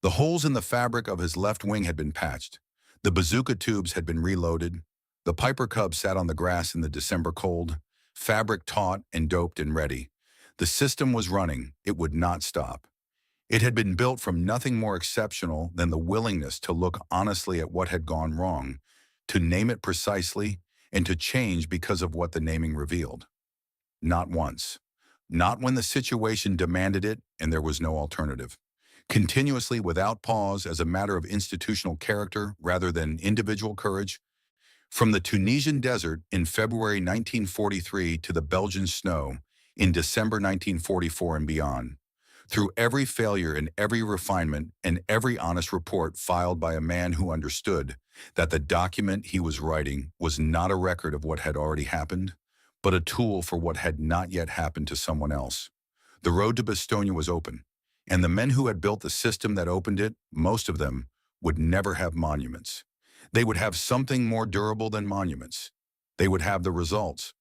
The holes in the fabric of his left wing had been patched. The bazooka tubes had been reloaded. The Piper Cub sat on the grass in the December cold, fabric taut and doped and ready. The system was running. It would not stop. It had been built from nothing more exceptional than the willingness to look honestly at what had gone wrong, to name it precisely, and to change because of what the naming revealed. Not once. Not when the situation demanded it and there was no alternative. Continuously without pause as a matter of institutional character rather than individual courage. From the Tunisian desert in February 1943 to the Belgian snow in December 1944 and beyond, through every failure and every refinement and every honest report filed by a man who understood that the document he was writing was not a record of what had already happened, but a tool for what had not yet happened to someone else. The road to Bastogne was open, and the men who had built the system that opened it, most of them, would never have monuments. They would have something more durable than monuments. They would have the results.